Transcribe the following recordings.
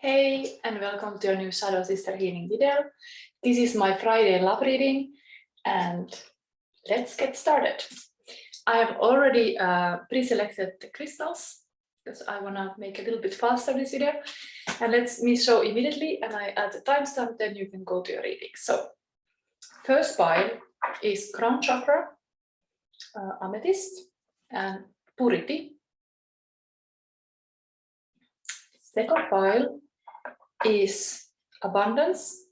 Hey, and welcome to a new Shadow Sister Healing video. This is my Friday love reading, and let's get started. I have already pre-selected the crystals because I want to make a little bit faster this video. And let me show immediately, and I add the timestamp, then you can go to your reading. So, first pile is crown chakra, amethyst, and purity. Second pile is abundance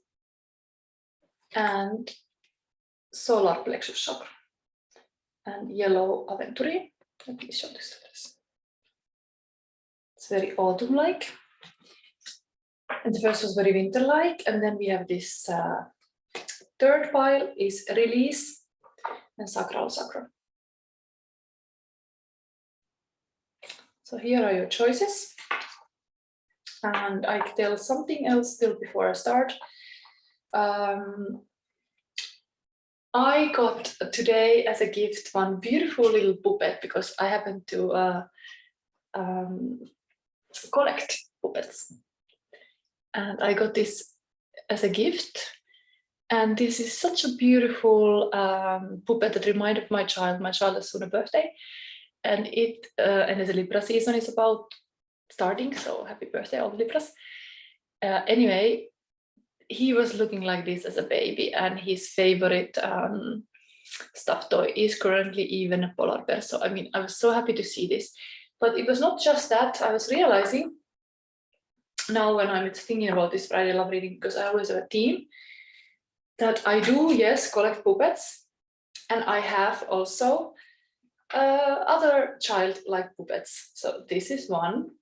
and solar plexus chakra, and yellow aventurine. Let me show this to us. It's very autumn-like, and the first was very winter-like, and then we have this third pile is release and sacral chakra. So here are your choices. And I can tell something else still before I start. I got today as a gift one beautiful little puppet because I happen to collect puppets. And I got this as a gift. And this is such a beautiful puppet that reminded my child. My child has soon a birthday. And and as a Libra season is about starting, so happy birthday, all the Libras. Anyway, he was looking like this as a baby, and his favorite stuffed toy is currently even a polar bear. So I mean, I was so happy to see this. But it was not just that. I was realizing now when I'm thinking about this Friday love reading, because I always have a theme, that I do, yes, collect puppets, and I have also other child-like puppets. So this is one.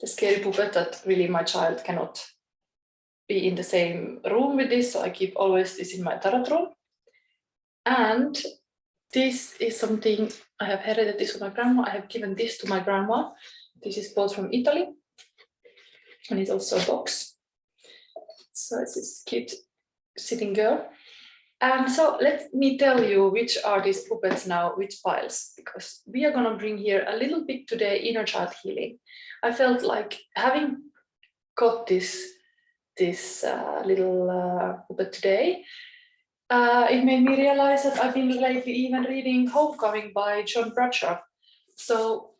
The scary puppet that really my child cannot be in the same room with this, so I keep always this in my tarot room. And this is something I have inherited this from my grandma. I have given this to my grandma. This is bought from Italy, and it's also a box. So it's this cute sitting girl. And so let me tell you which are these puppets now, which piles, because we are going to bring here a little bit today inner child healing. I felt like having got this little puppet today, it made me realize that I've been lately even reading Homecoming by John Bradshaw. So,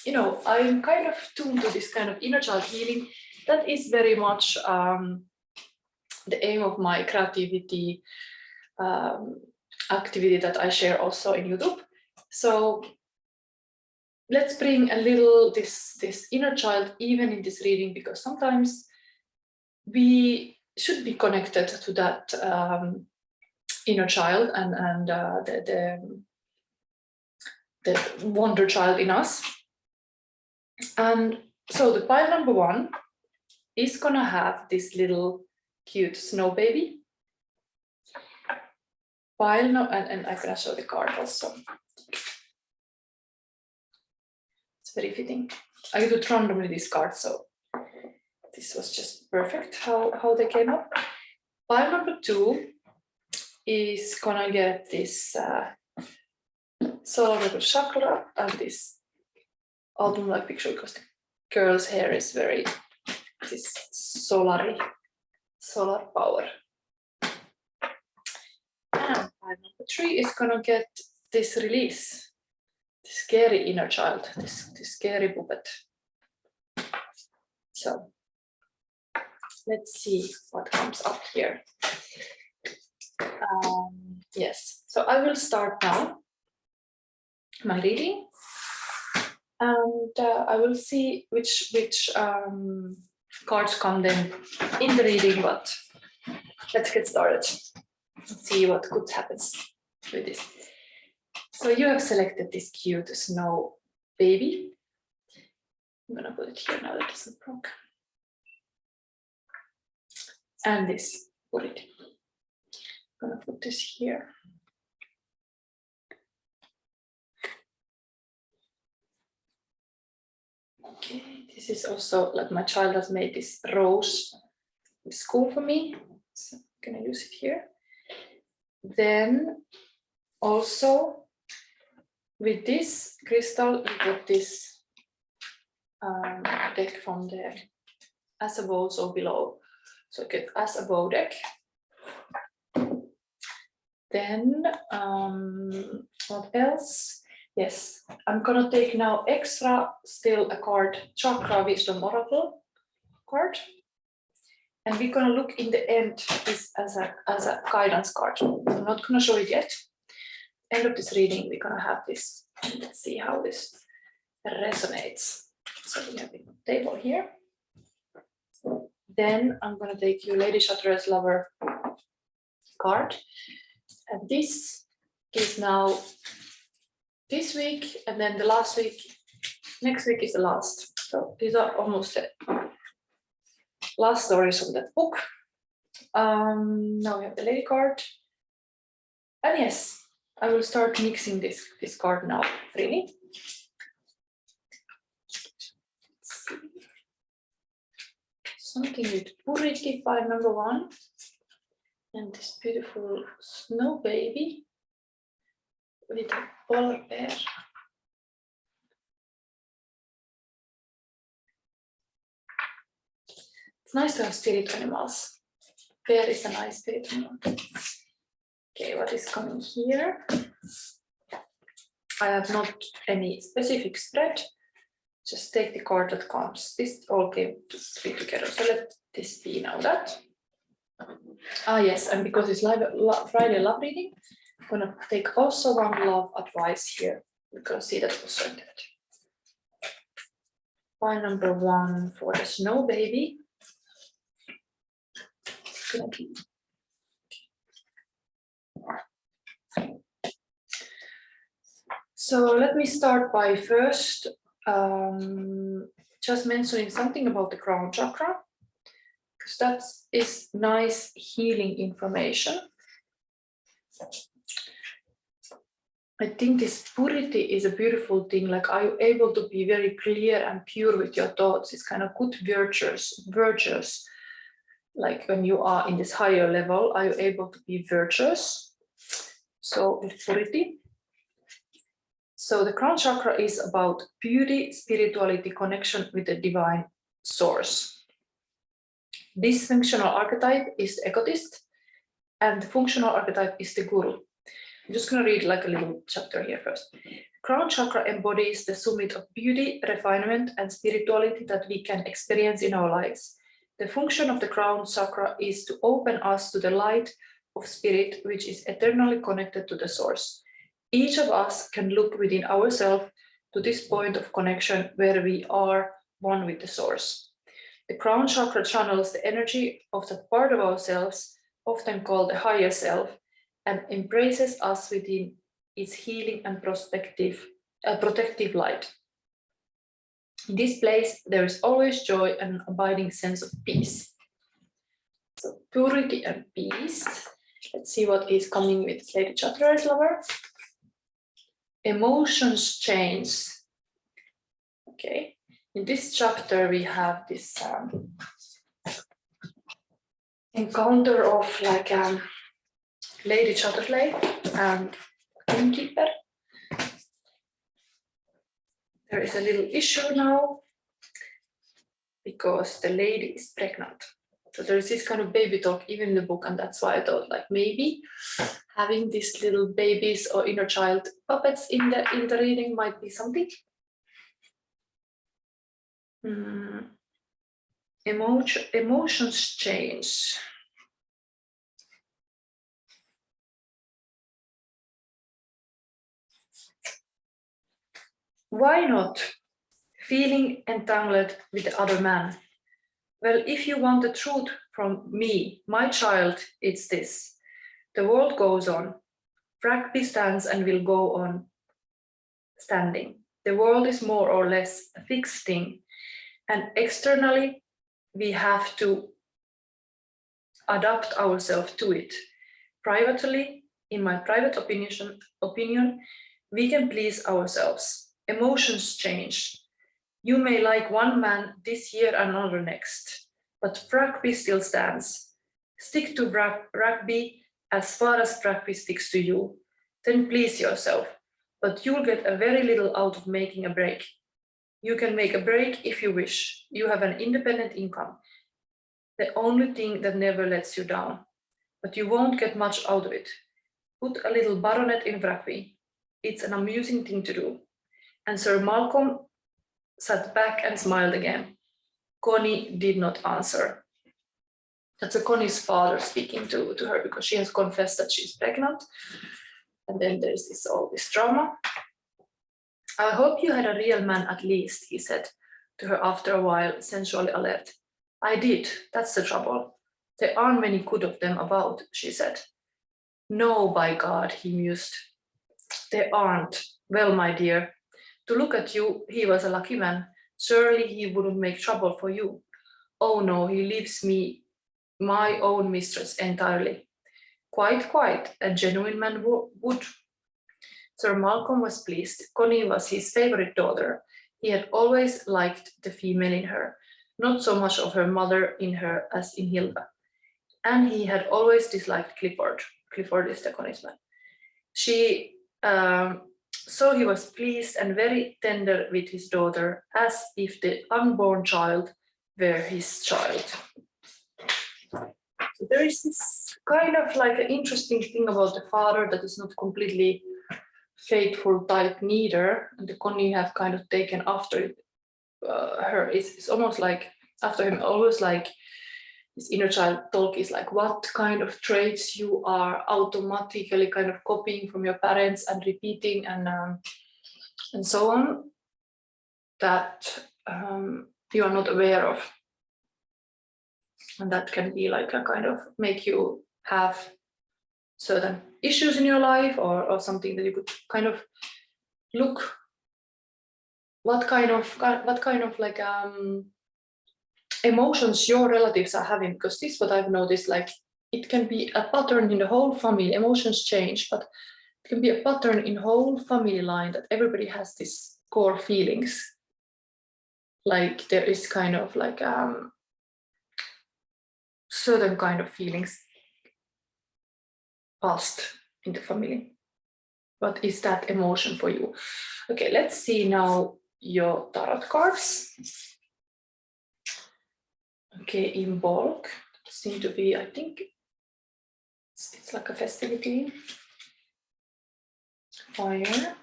you know, I'm kind of tuned to this kind of inner child healing. That is very much the aim of my creativity activity that I share also in YouTube. So let's bring a little this inner child even in this reading, because sometimes we should be connected to that inner child and the wonder child in us. And so the pile number one is gonna have this little cute snow baby. Pile no, and I'm gonna show the card also. It's very fitting. I did randomly this card, so this was just perfect how they came up. Pile number two is gonna get this solar chakra and this autumn-like picture, because the girl's hair is very this solar power. And pile number three is gonna get this release, the scary inner child, this scary puppet. So let's see what comes up here. Yes, so I will start now my reading, and I will see which cards come then in the reading, but let's get started and see what good happens with this. So you have selected this cute snow baby. I'm gonna put it here now that it's not broken. And this purity. I'm gonna put this here. Okay, this is also like my child has made this rose in school for me, so I'm gonna use it here. Then also with this crystal, we got this deck from the as above, so below. So get as above deck. Then what else? Yes, I'm gonna take now extra still a card, Chakra Wisdom Oracle card. And we're gonna look in the end this as a guidance card. I'm not gonna show it yet. End of this reading, we're gonna have this. Let's see how this resonates. So we have a table here. Then I'm gonna take you Lady Chakra's Lover card. And this is now this week, and then the last week, next week is the last. So these are almost the last stories from that book. Now we have the lady card. And yes, I will start mixing this card now freely. Something with purity, pile number 1. And this beautiful snow baby with a polar bear. It's nice to have spirit animals. Bear is a nice spirit animal. Okay, what is coming here? I have not any specific spread. Just take the card that comes. This all came to 3 together. So let this be now that. Ah yes, and because it's Friday love reading, I'm gonna take also one love advice here. We're gonna see that was sorted. Pile number 1 for the snow baby. So let me start by first just mentioning something about the crown chakra, because that is nice healing information. I think this purity is a beautiful thing. Like, are you able to be very clear and pure with your thoughts? It's kind of good virtuous. Like when you are in this higher level, are you able to be virtuous? So with purity. So the crown chakra is about beauty, spirituality, connection with the divine source. This functional archetype is the egotist, and the functional archetype is the guru. I'm just going to read like a little chapter here first. Crown chakra embodies the summit of beauty, refinement, and spirituality that we can experience in our lives. The function of the crown chakra is to open us to the light of spirit, which is eternally connected to the source. Each of us can look within ourselves to this point of connection where we are one with the source. The crown chakra channels the energy of that part of ourselves, often called the higher self, and embraces us within its healing and protective light. In this place, there is always joy and an abiding sense of peace. So purity and peace. Let's see what is coming with Lady Chakra's Lover. Emotions change. Okay, in this chapter we have this encounter of like Lady Chatterley and Innkeeper. There is a little issue now because the lady is pregnant. So there is this kind of baby talk even in the book, and that's why I thought like maybe having these little babies or inner child puppets in the reading might be something. Emotions change. Why not feeling entangled with the other man? Well, if you want the truth from me, my child, it's this. The world goes on. Rugby stands and will go on standing. The world is more or less a fixed thing, and externally we have to adapt ourselves to it. Privately, in my private opinion, we can please ourselves. Emotions change. You may like one man this year and another next, but rugby still stands. Stick to rugby as far as rugby sticks to you. Then please yourself, but you'll get a very little out of making a break. You can make a break if you wish. You have an independent income. The only thing that never lets you down. But you won't get much out of it. Put a little baronet in rugby. It's an amusing thing to do. And Sir Malcolm sat back and smiled again. Connie did not answer. That's Connie's father speaking to her because she has confessed that she's pregnant. And then there's all this drama. I hope you had a real man at least, he said to her after a while, sensually alert. I did, that's the trouble. There aren't many good of them about, she said. No, by God, he mused. There aren't. Well, my dear, to look at you, he was a lucky man. Surely he wouldn't make trouble for you. Oh no, he leaves me my own mistress entirely. Quite, a genuine man would. Sir Malcolm was pleased. Connie was his favorite daughter. He had always liked the female in her, not so much of her mother in her as in Hilda. And he had always disliked Clifford. Clifford is the Connie's man. So he was pleased and very tender with his daughter, as if the unborn child were his child. So there is this kind of like an interesting thing about the father that is not completely faithful type neither, and the Connie have kind of taken after her. It's almost like after him, always like this inner child talk is like what kind of traits you are automatically kind of copying from your parents and repeating and so on that you are not aware of, and that can be like a kind of make you have certain issues in your life or something that you could kind of look what kind of like emotions your relatives are having, because this is what I've noticed, like it can be a pattern in the whole family. Emotions change, but it can be a pattern in whole family line that everybody has this core feelings, like there is kind of like certain kind of feelings passed in the family. What is that emotion for you? Okay, let's see now your tarot cards. Okay, in bulk, seem to be, I think it's like a festivity. Fire.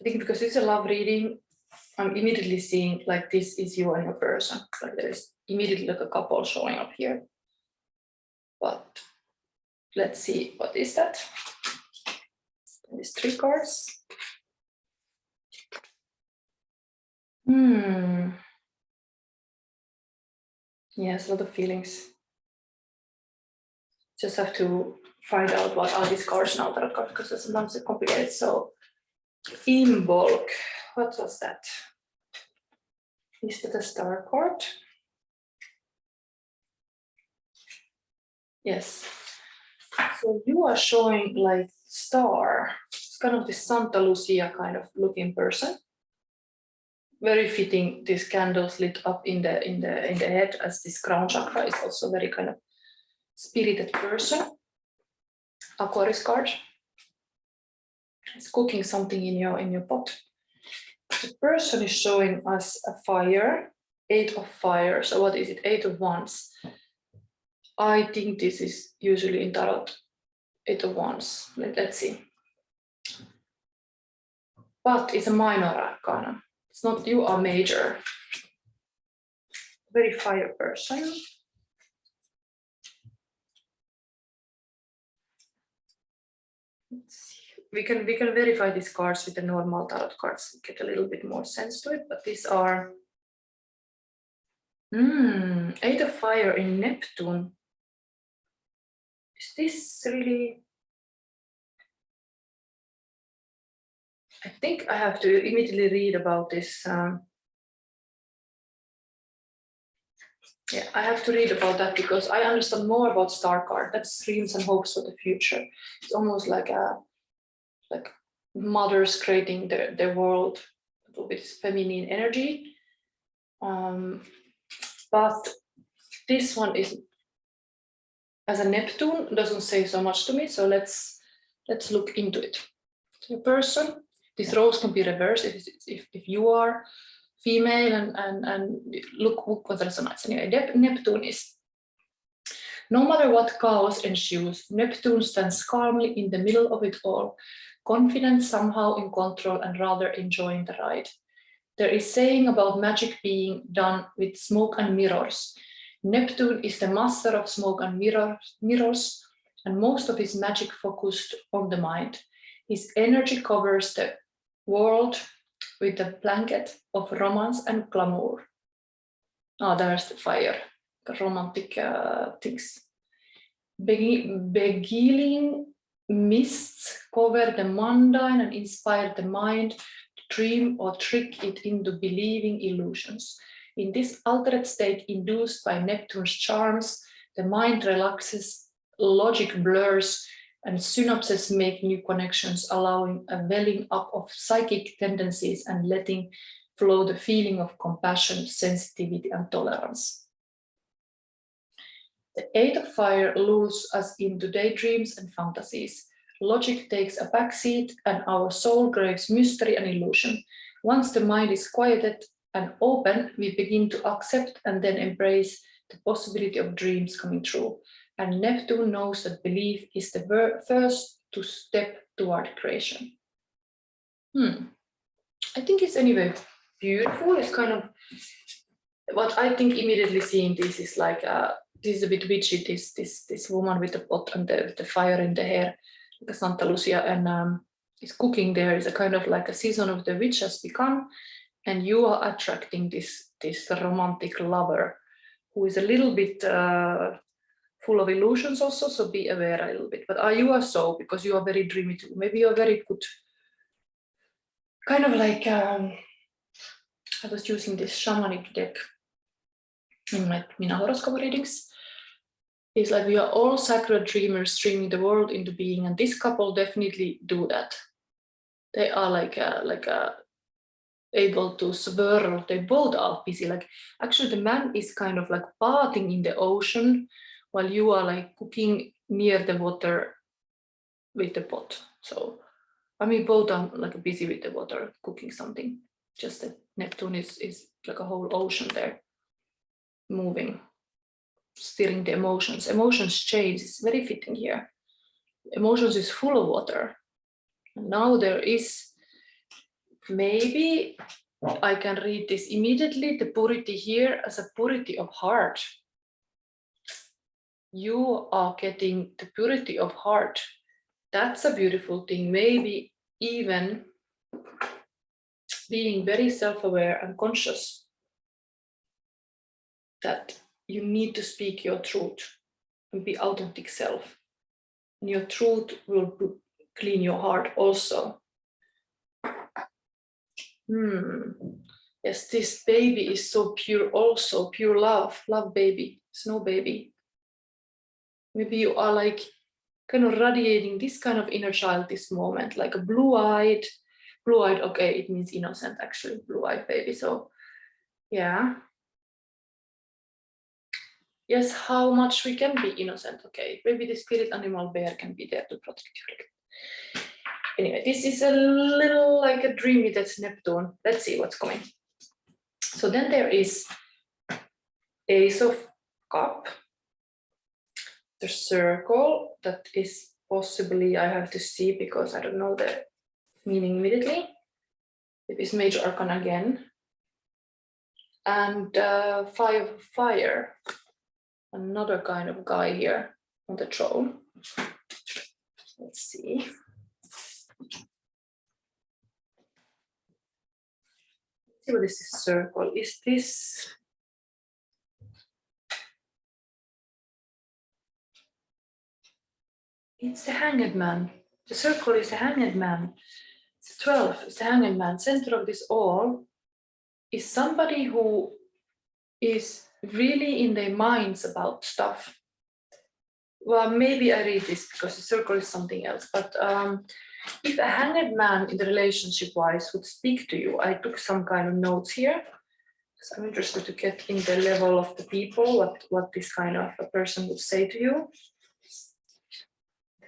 I think because it's a love reading, I'm immediately seeing like this is you and your person. Like there is immediately like a couple showing up here. But let's see, what is that? These 3 cards. Yes, a lot of feelings. Just have to find out what are these cards now, tarot cards, because sometimes it's complicated. So in bulk, what was that? Is that a star card? Yes. So you are showing like star. It's kind of this Santa Lucia kind of looking person. Very fitting, these candles lit up in the head, as this crown chakra is also very kind of spirited person. Aquarius card. It's cooking something in your pot. The person is showing us a fire, 8 of fire. So what is it? 8 of wands. I think this is usually in tarot 8 of wands. Let's see. But it's a minor arcana. It's not, you are major. Very fire person. Let's see. We can verify these cards with the normal tarot cards, get a little bit more sense to it, but these are 8 of fire in Neptune. Is this really? I think I have to immediately read about this. Yeah, I have to read about that because I understand more about star card. That's dreams and hopes for the future. It's almost like mothers creating their world with feminine energy. But this one is as a Neptune, doesn't say so much to me. So let's look into it. The person These roles can be reversed if you are female and look what resonates. Anyway, Neptune is, no matter what chaos ensues, Neptune stands calmly in the middle of it all, confident, somehow in control, and rather enjoying the ride. There is saying about magic being done with smoke and mirrors. Neptune is the master of smoke and mirrors, and most of his magic focused on the mind. His energy covers the world with a blanket of romance and glamour. Oh, there's the fire, the romantic things. Beguiling mists cover the mundane and inspire the mind to dream or trick it into believing illusions. In this altered state induced by Neptune's charms, the mind relaxes, logic blurs, and synapses make new connections, allowing a welling up of psychic tendencies and letting flow the feeling of compassion, sensitivity, and tolerance. The Eight of Fire lulls us into daydreams and fantasies. Logic takes a backseat, and our soul craves mystery and illusion. Once the mind is quieted and open, we begin to accept and then embrace the possibility of dreams coming true. And Neptune knows that belief is the first to step toward creation. I think it's anyway beautiful. It's kind of what I think immediately seeing this is like this is a bit witchy. This woman with the pot and the fire in the hair, like Santa Lucia, and is cooking there. Is a kind of like a season of the witch has become, and you are attracting this romantic lover who is a little bit full of illusions also, so be aware a little bit. But you are so, because you are very dreamy too. Maybe you're very good, kind of like, I was using this shamanic deck in my Mina horoscope readings. It's like we are all sacred dreamers dreaming the world into being, and this couple definitely do that. They are like able to swirl. They both are busy. Like actually the man is kind of like bathing in the ocean while you are like cooking near the water with the pot. So I mean both are like busy with the water cooking something. Just that Neptune is like a whole ocean there moving, steering the emotions. Emotions change. It's very fitting here. Emotions is full of water. And now there is, maybe I can read this immediately, the purity here as a purity of heart. You are getting the purity of heart. That's a beautiful thing. Maybe even being very self-aware and conscious that you need to speak your truth and be authentic self. And your truth will clean your heart also. Yes, this baby is so pure also, pure love baby, snow baby. Maybe you are like kind of radiating this kind of inner child this moment, like a blue-eyed, okay, it means innocent actually, blue-eyed baby, so yeah. Yes, how much we can be innocent, okay. Maybe the spirit animal bear can be there to protect you. Anyway, this is a little like a dreamy, that's Neptune. Let's see what's coming. So then there is Ace of Cup, the circle, that is possibly, I have to see because I don't know the meaning immediately. It is Major Arcana again. And Five of Fire, another kind of guy here on the throne. Let's see. See what is this circle? Is this? It's the Hanged Man. The circle is the Hanged Man. It's 12. It's the Hanged Man. Center of this all is somebody who is really in their minds about stuff. Well, maybe I read this because the circle is something else. But if a Hanged Man in the relationship-wise would speak to you, I took some kind of notes here. So I'm interested to get in the level of the people, what this kind of a person would say to you.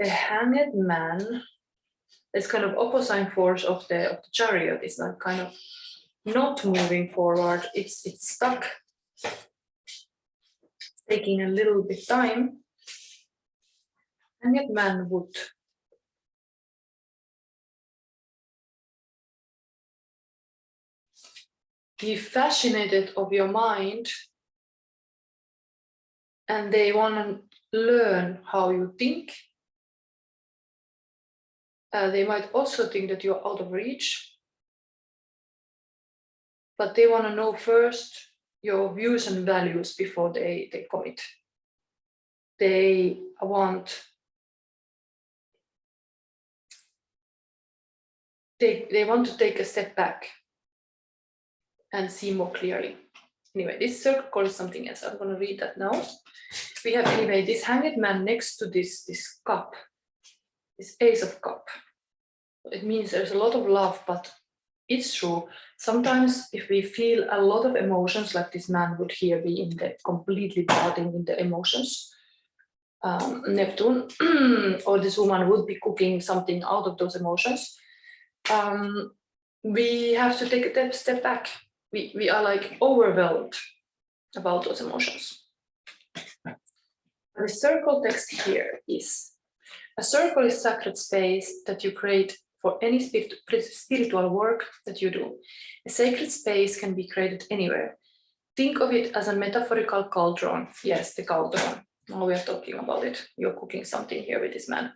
The Hanged Man this kind of opposite force of the chariot is like kind of not moving forward. It's stuck, taking a little bit time. And yet man would be fascinated of your mind, and they want to learn how you think. They might also think that you're out of reach, but they want to know first your views and values before they commit. They want to take a step back and see more clearly. Anyway, this circle is something else. I'm going to read that now. We have anyway this hanged man next to this cup, this ace of cup. It means there's a lot of love, but it's true. Sometimes if we feel a lot of emotions, like this man would here be in the completely bathing in the emotions, Neptune, or this woman would be cooking something out of those emotions. We have to take a step back. We are like overwhelmed about those emotions. The circle text here is, a circle is sacred space that you create for any spiritual work that you do. A sacred space can be created anywhere. Think of it as a metaphorical cauldron. Yes, the cauldron. Now we are talking about it. You're cooking something here with this man.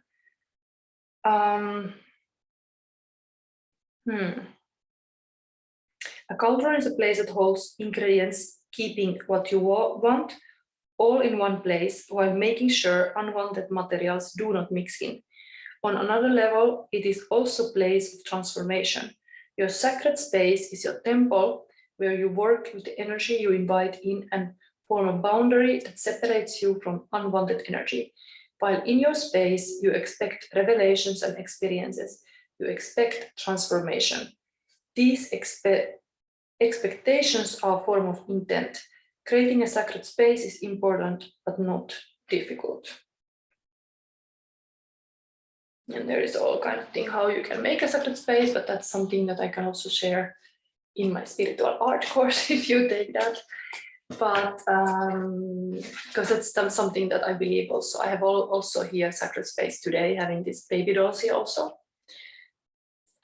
A cauldron is a place that holds ingredients, keeping what you want all in one place while making sure unwanted materials do not mix in. On another level, it is also a place of transformation. Your sacred space is your temple where you work with the energy you invite in and form a boundary that separates you from unwanted energy. While in your space, you expect revelations and experiences. You expect transformation. These expectations are a form of intent. Creating a sacred space is important, but not difficult. And there is all kind of thing how you can make a sacred space, but that's something that I can also share in my spiritual art course if you take that. But because it's something that I believe also. I have also here sacred space today, having this baby dolls here also.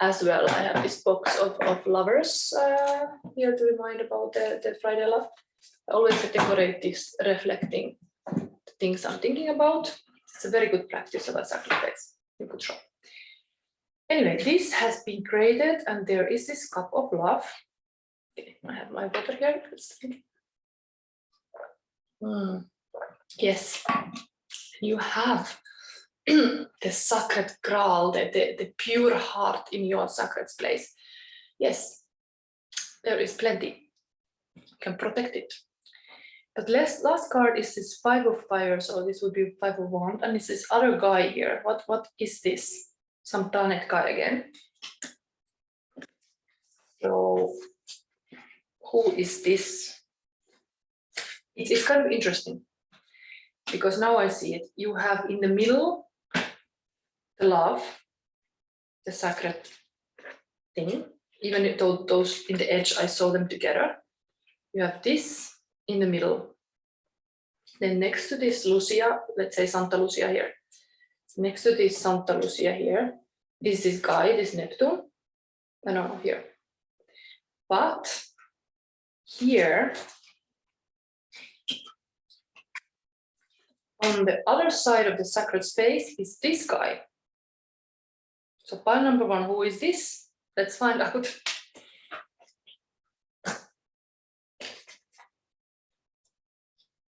As well, I have this box of lovers here to remind about the Friday love. I always decorate this reflecting the things I'm thinking about. It's a very good practice of a sacred space. You could try. Anyway, this has been created, and there is this cup of love. Okay, I have my water here. Yes, you have the sacred graal, the pure heart in your sacred place. Yes, there is plenty. You can protect it. But last card is this 5 of fire, so this would be 5 of wands, and it's this other guy here. What is this? Some planet guy again. So who is this? It's kind of interesting because now I see it. You have in the middle the love, the sacred thing. Even though those in the edge, I saw them together. You have this in the middle. Then next to this Lucia, let's say Santa Lucia here. Next to this Santa Lucia here is this guy, this Neptune. No, here. But here, on the other side of the sacred space is this guy. So pile number 1, who is this? Let's find out.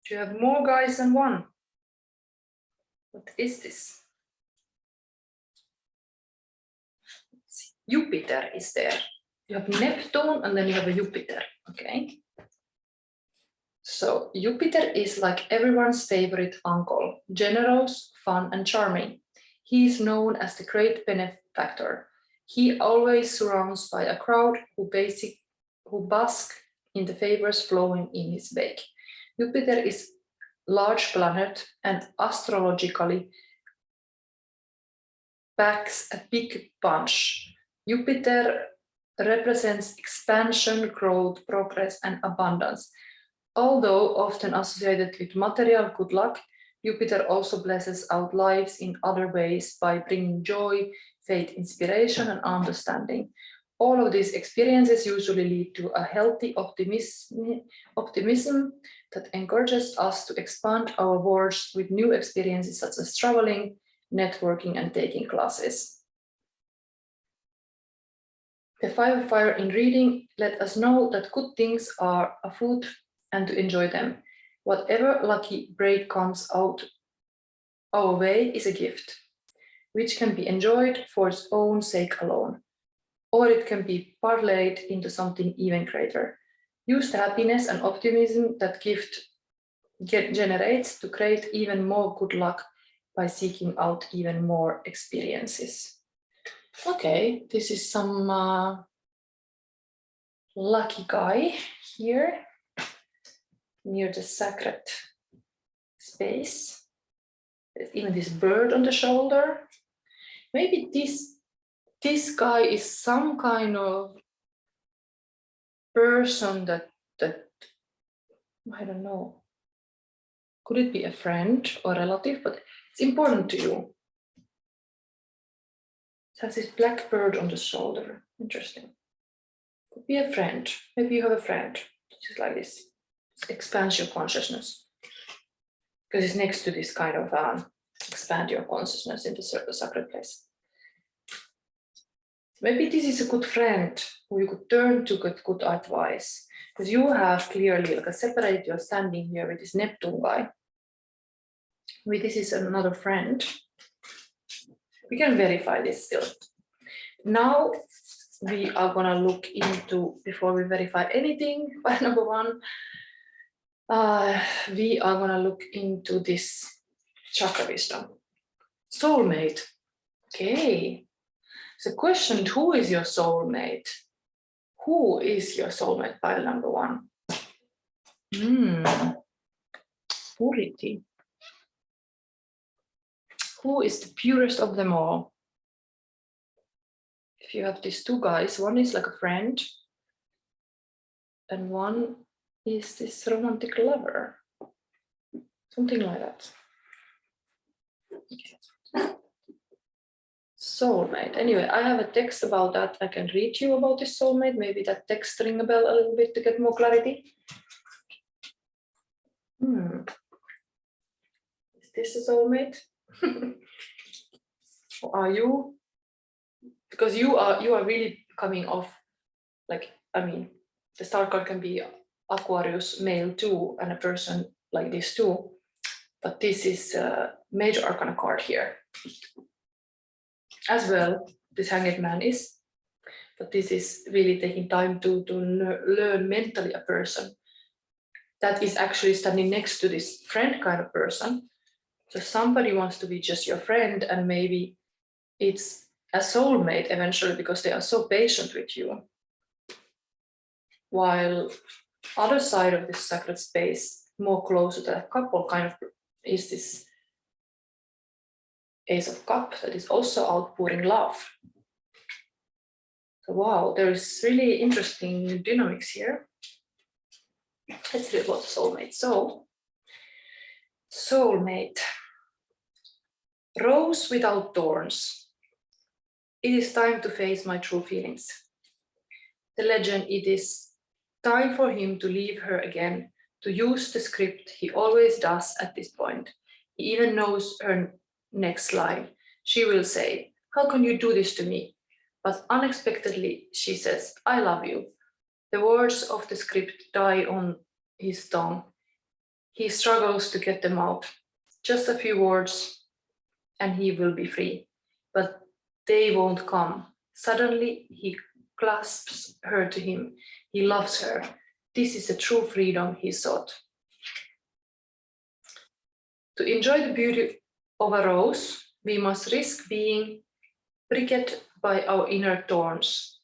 Do you have more guys than one? What is this? Jupiter is there. You have Neptune and then you have a Jupiter, okay? So Jupiter is like everyone's favorite uncle, generous, fun, and charming. He is known as the great benefactor. He always surrounds by a crowd who bask in the favors flowing in his wake. Jupiter is large planet and astrologically packs a big punch. Jupiter represents expansion, growth, progress, and abundance. Although often associated with material good luck, Jupiter also blesses our lives in other ways by bringing joy, faith, inspiration, and understanding. All of these experiences usually lead to a healthy optimism that encourages us to expand our worlds with new experiences such as traveling, networking, and taking classes. The 5 of Fire in reading let us know that good things are afoot and to enjoy them. Whatever lucky break comes out our way is a gift, which can be enjoyed for its own sake alone, or it can be parlayed into something even greater. Use the happiness and optimism that gift generates to create even more good luck by seeking out even more experiences. Okay, this is some lucky guy here near the sacred space. There's even this bird on the shoulder. Maybe this guy is some kind of person that I don't know. Could it be a friend or relative? But it's important to you. It has this black bird on the shoulder. Interesting. Could be a friend. Maybe you have a friend. Just like this. It expands your consciousness. Because it's next to this kind of expand your consciousness into the sacred place. Maybe this is a good friend who you could turn to get good advice. Because you have clearly like a separate, you're standing here with this Neptune guy. Maybe this is another friend. We can verify this still. Now we are gonna look into, before we verify anything, by number 1, we are gonna look into this chakra wisdom. Soulmate. Okay. So question, who is your soulmate? Who is your soulmate? Pile number 1. Purity. Who is the purest of them all? If you have these 2 guys, one is like a friend, and one is this romantic lover. Something like that. Soulmate. Anyway, I have a text about that. I can read you about this soulmate. Maybe that text ring a bell a little bit to get more clarity. Is this a soulmate? Or are you? Because you are really coming off, like, I mean, the star card can be Aquarius male too, and a person like this too. But this is a major arcana card here. As well, this Hanged Man is, but this is really taking time to learn mentally a person that is actually standing next to this friend kind of person. So somebody wants to be just your friend, and maybe it's a soulmate eventually because they are so patient with you. While other side of this sacred space, more closer to a couple, kind of is this Ace of Cups that is also outpouring love. So wow, there is really interesting dynamics here. Let's read about soulmate. So, soulmate. Rose without thorns. It is time to face my true feelings. The legend, it is time for him to leave her again, to use the script he always does at this point. He even knows her next line. She will say, "How can you do this to me?" But unexpectedly, she says, "I love you." The words of the script die on his tongue. He struggles to get them out. Just a few words, and he will be free. But they won't come. Suddenly, he clasps her to him. He loves her. This is the true freedom he sought. To enjoy the beauty of a rose, we must risk being pricked by our inner thorns.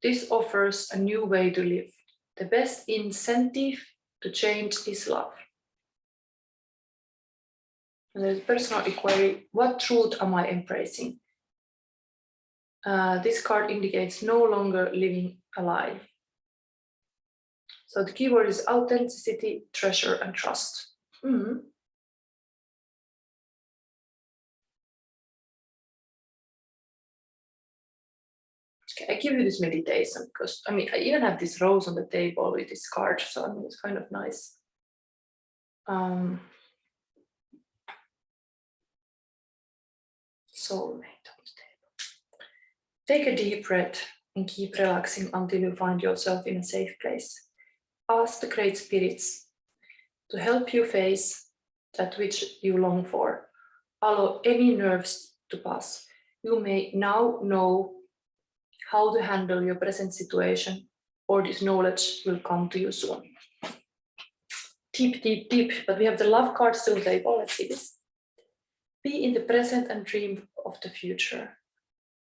This offers a new way to live. The best incentive to change is love. And there's a personal inquiry. What truth am I embracing? This card indicates no longer living a lie. So the keyword is authenticity, treasure, and trust. Okay, I give you this meditation because I even have this rose on the table with this card, so it's kind of nice. Soulmate on the table. Take a deep breath and keep relaxing until you find yourself in a safe place. Ask the great spirits to help you face that which you long for. Allow any nerves to pass. You may now know how to handle your present situation, or this knowledge will come to you soon. Deep, deep, deep. But we have the love card still on the table. Let's see this. Be in the present and dream of the future.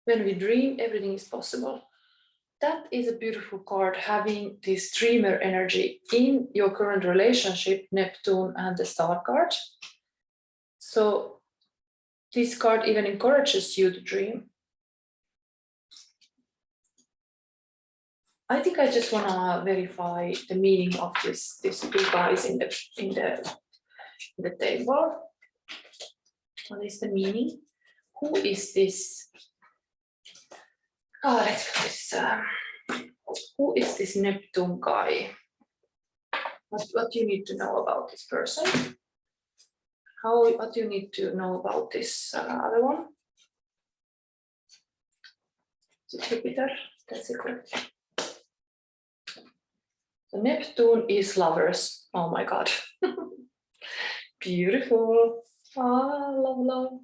When we dream, everything is possible. That is a beautiful card, having this dreamer energy in your current relationship, Neptune and the Star card. So this card even encourages you to dream. I think I just want to verify the meaning of these two guys in the table. What is the meaning? Who is this? Oh, let's put this. Who is this Neptune guy? What do you need to know about this person? What do you need to know about this other one? Is it Jupiter? That's it, correct. So Neptune is lovers. Oh my God. Beautiful. Ah, love, love.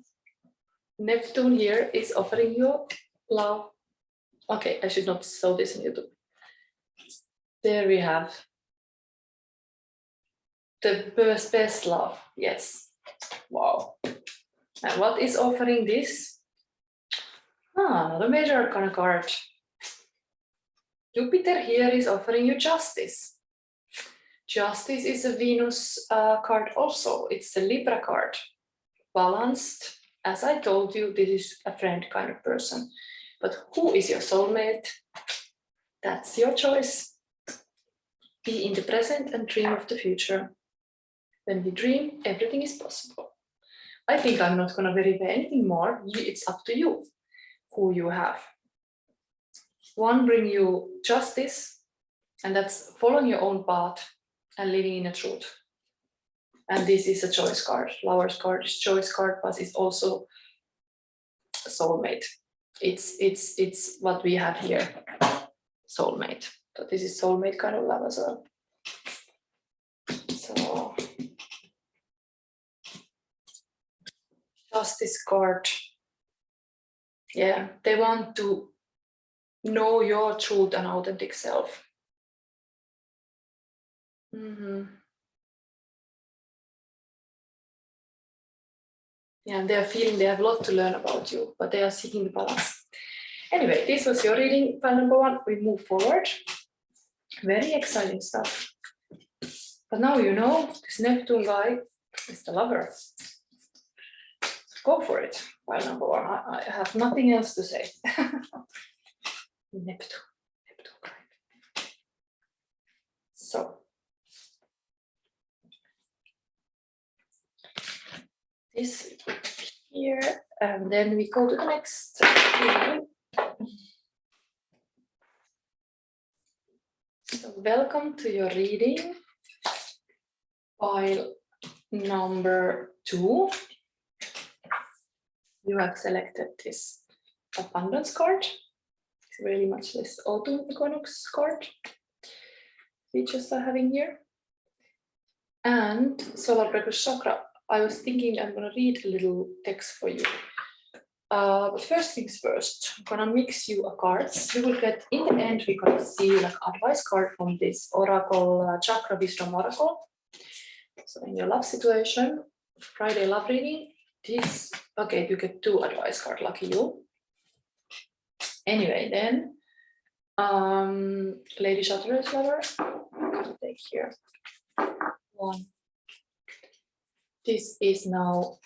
Neptune here is offering you love. Okay, I should not show this on YouTube. There we have the best love. Yes. Wow. And what is offering this? Another major arcana card. Jupiter here is offering you justice. Justice is a Venus card also. It's a Libra card. Balanced. As I told you, this is a friend kind of person. But who is your soulmate? That's your choice. Be in the present and dream of the future. When we dream, everything is possible. I think I'm not going to verify anything more. It's up to you who you have. One bring you justice, and that's following your own path and living in the truth. And this is a choice card. Lover's card is choice card, but it's also a soulmate. It's what we have here, soulmate. So this is soulmate kind of love as well. So justice card. Yeah, they want to know your truth and authentic self. Yeah, they are feeling they have a lot to learn about you, but they are seeking the balance. Anyway, this was your reading, file number 1. We move forward. Very exciting stuff. But now you know this Neptune guy is the lover. Go for it, file number 1. I have nothing else to say. Neptune guy. So this here, and then we go to the next reading. So welcome to your reading, pile number 2. You have selected this abundance card. It's really much this autumn equinox card we just are having here. And solar plexus chakra. I was thinking I'm going to read a little text for you. But first things first, I'm going to mix you a cards. You will get, in the end, we're going to see like advice card from this oracle, chakra wisdom oracle. So in your love situation, Friday love reading, this, okay, you get 2 advice cards, lucky you. Anyway, then, Lady Shatter's lover, I'm going to take here 1. This is now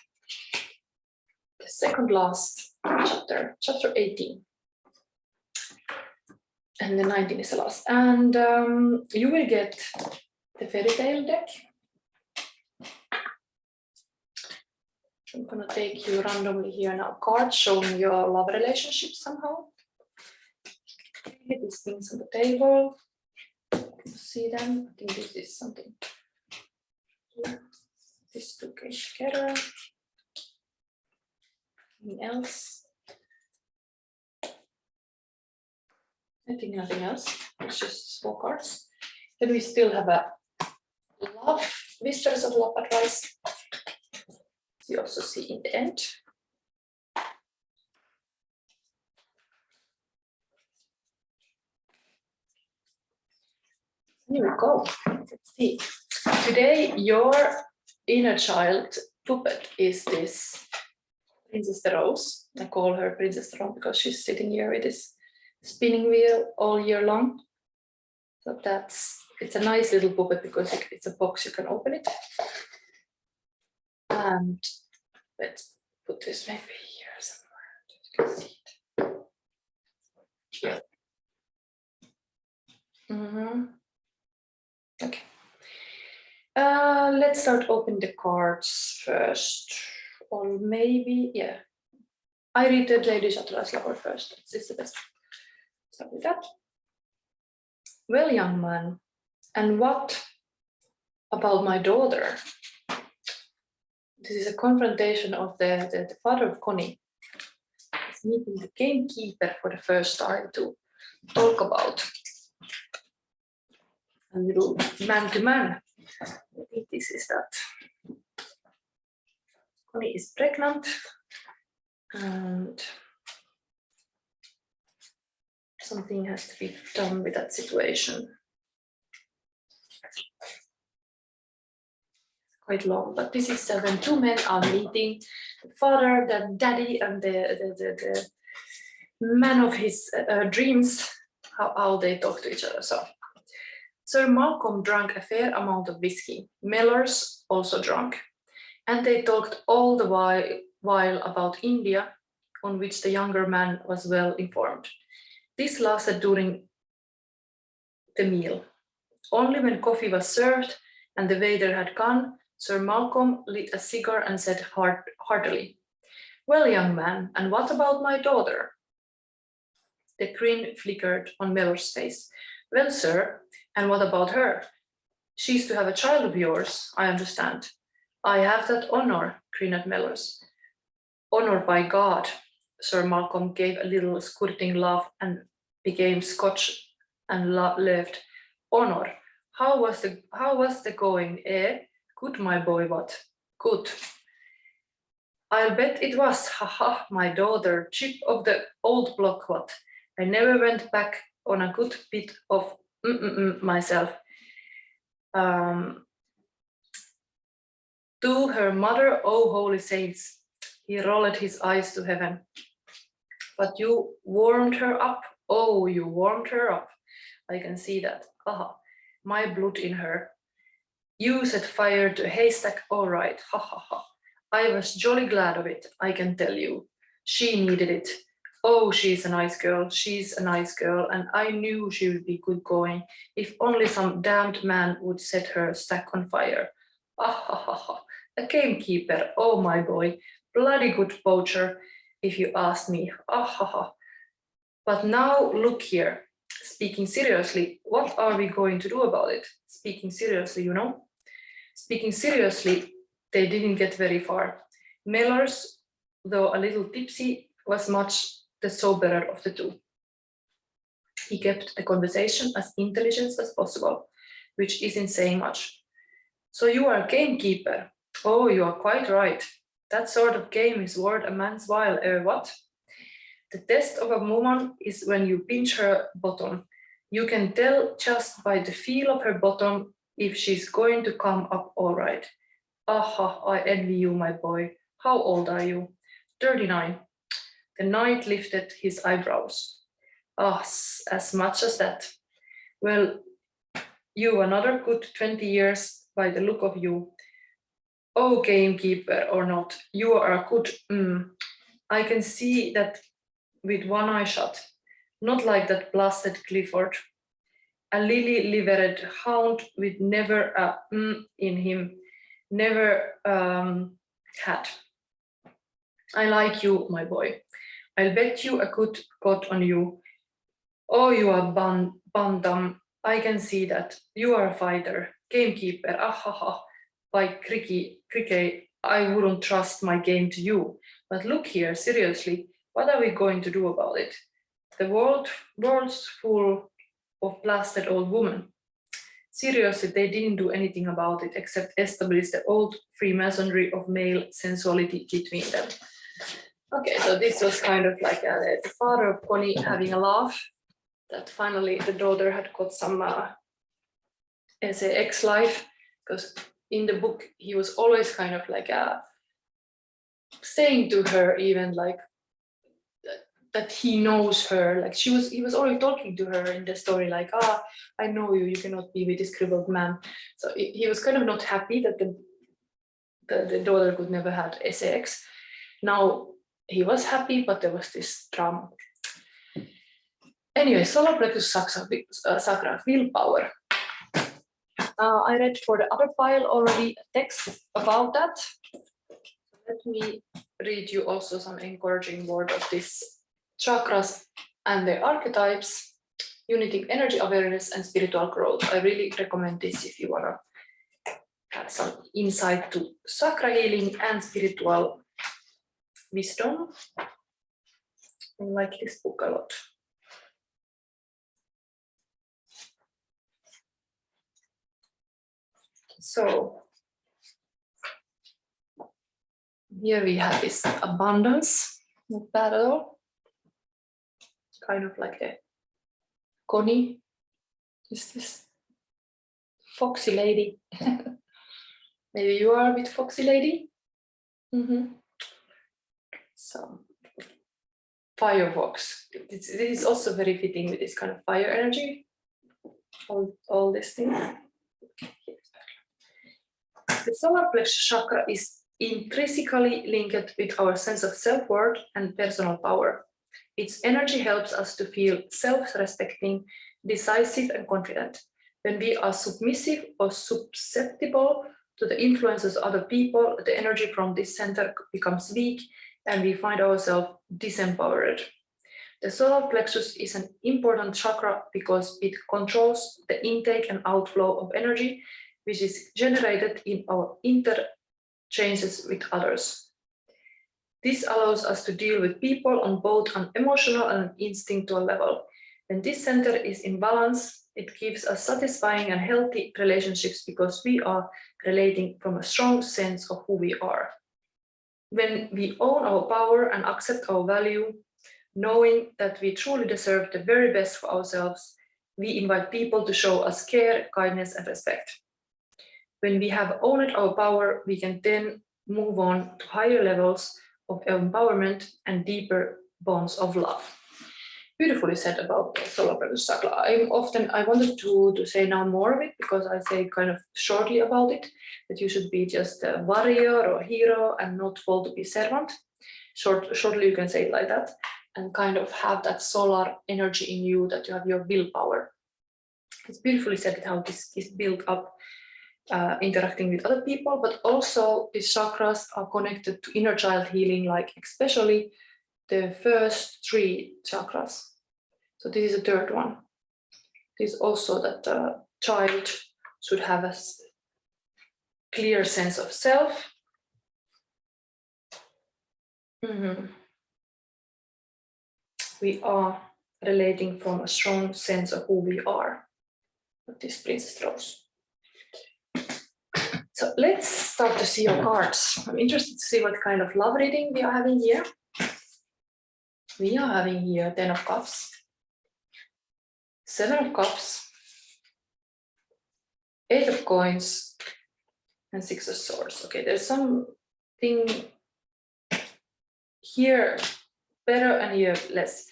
the second last chapter, chapter 18. And the 19 is the last. And you will get the fairy tale deck. I'm gonna take you randomly here now. Cards showing your love relationship somehow. These things on the table. See them? I think this is something. These two came together. Anything else? I think nothing else. It's just 4 cards. Then we still have a love, Whispers of Love advice. You also see in the end. Here we go. Let's see. Today, your inner child puppet is this Princess the Rose. I call her Princess the Rose because she's sitting here with this spinning wheel all year long. So it's a nice little puppet because it's a box, you can open it. And let's put this maybe here somewhere so you can see it. Here. Okay. Let's start opening the cards first. Or maybe, yeah. I read the Lady Chakra's lover first. It's the best. Start with that. Well, young man, and what about my daughter? This is a confrontation of the father of Connie. He's meeting the gamekeeper for the first time to talk about a little man-to-man. I think this is that. Connie is pregnant and something has to be done with that situation. Quite long, but this is when 2 men are meeting, the father, the daddy, and the man of his dreams, how they talk to each other. So, Sir Malcolm drank a fair amount of whiskey. Mellors also drank, and they talked all the while about India, on which the younger man was well informed. This lasted during the meal. Only when coffee was served and the waiter had gone, Sir Malcolm lit a cigar and said heartily, "Well, young man, and what about my daughter?" The grin flickered on Mellor's face. "Well, sir, and what about her? She's to have a child of yours, I understand." "I have that honor," grinned Mellors. "Honor by God." Sir Malcolm gave a little squirting laugh and became Scotch and laughed. "Honor. How was the going, eh? Good, my boy, what? Good." "I'll bet it was, haha, my daughter, chip of the old block, what? I never went back on a good bit of myself. To her mother, oh holy saints." He rolled his eyes to heaven. "But you warmed her up. Oh, you warmed her up. I can see that. Aha, my blood in her. You set fire to a haystack, all right. Ha ha ha. I was jolly glad of it, I can tell you. She needed it. Oh, she's a nice girl. She's a nice girl, and I knew she would be good going if only some damned man would set her stack on fire. Ah ha ha ha. A gamekeeper, oh my boy. Bloody good poacher, if you ask me. Ah ha ha. But now look here. Speaking seriously, what are we going to do about it? Speaking seriously, you know. Speaking seriously, they didn't get very far. Mellors, though a little tipsy, was much the soberer of the two. He kept the conversation as intelligent as possible, which isn't saying much. "So you are a gamekeeper? Oh, you are quite right. That sort of game is worth a man's while, what? The test of a woman is when you pinch her bottom. You can tell just by the feel of her bottom if she's going to come up all right. Aha, I envy you, my boy. How old are you?" 39. The knight lifted his eyebrows. "Ah, as much as that. Well, you another good 20 years by the look of you. Oh, gamekeeper or not, you are a good, I can see that with one eye shut. not like that blasted Clifford, a lily-livered hound with never a in him, never had. I like you, my boy. I'll bet you a good got on you. Oh, you are Bantam. I can see that. You are a fighter, gamekeeper. Ahaha. By cricket, I wouldn't trust my game to you. But look here, seriously, what are we going to do about it? The world's full of blasted old women. Seriously, they didn't do anything about it except establish the old Freemasonry of male sensuality between them. Okay, so this was kind of like the father of Connie having a laugh that finally the daughter had got some SAX life, because in the book he was always kind of like saying to her even like that he knows her, like he was already talking to her in the story like, I know you cannot be with this crippled man. So he was kind of not happy that the daughter could never had SAX. Now he was happy, but there was this drama. Anyway, solar plexus sacral, willpower. I read for the other file already a text about that. Let me read you also some encouraging word of this chakras and their archetypes, uniting energy awareness and spiritual growth. I really recommend this if you want to have some insight to chakra healing and spiritual wisdom. I like this book a lot. So here we have this abundance, not bad at all. Kind of like a Connie, is this foxy lady? Maybe you are a bit foxy lady. So firefox. This is also very fitting with this kind of fire energy. All this thing. The solar plexus chakra is intrinsically linked with our sense of self-worth and personal power. Its energy helps us to feel self-respecting, decisive, and confident. When we are submissive or susceptible to the influences of other people, the energy from this center becomes weak and we find ourselves disempowered. The solar plexus is an important chakra because it controls the intake and outflow of energy, which is generated in our interchanges with others. This allows us to deal with people on both an emotional and instinctual level. When this center is in balance, it gives us satisfying and healthy relationships because we are relating from a strong sense of who we are. When we own our power and accept our value, knowing that we truly deserve the very best for ourselves, we invite people to show us care, kindness, and respect. When we have owned our power, we can then move on to higher levels of empowerment and deeper bonds of love. Beautifully said about the solar plexus chakra. I wanted to say now more of it because I say kind of shortly about it, that you should be just a warrior or hero and not fall to be servant. Shortly you can say it like that, and kind of have that solar energy in you, that you have your willpower. It's beautifully said how this is built up, interacting with other people, but also these chakras are connected to inner child healing, like especially the first 3 chakras. So this is the third one. This is also that the child should have a clear sense of self. We are relating from a strong sense of who we are. This Princess Rose. So let's start to see your cards. I'm interested to see what kind of love reading we are having here. We are having here 10 of Cups, 7 of Cups, 8 of Coins, and 6 of Swords. Okay, there's something here better and here less.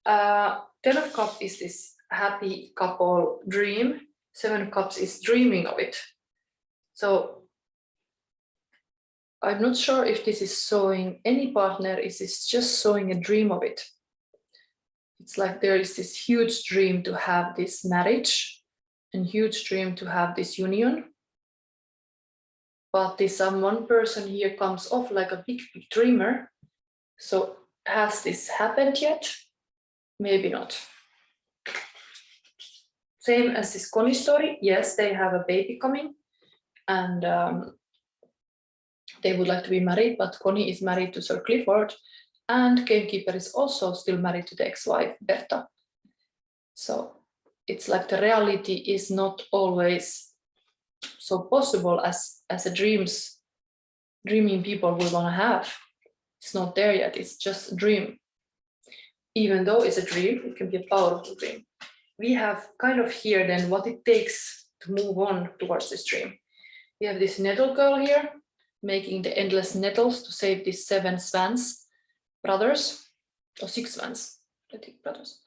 10 of Cups is this happy couple dream. 7 of Cups is dreaming of it. So I'm not sure if this is showing any partner, is this just showing a dream of it? It's like there is this huge dream to have this marriage and huge dream to have this union. But this one person here comes off like a big dreamer. So has this happened yet? Maybe not. Same as this Connie story. Yes, they have a baby coming and they would like to be married, but Connie is married to Sir Clifford and Gamekeeper is also still married to the ex-wife, Berta. So it's like the reality is not always so possible as a dreaming people will want to have. It's not there yet, it's just a dream. Even though it's a dream, it can be a powerful dream. We have kind of here then what it takes to move on towards this dream. We have this nettle girl here, making the endless nettles to save these 7 swans, brothers, or 6 swans, I think brothers.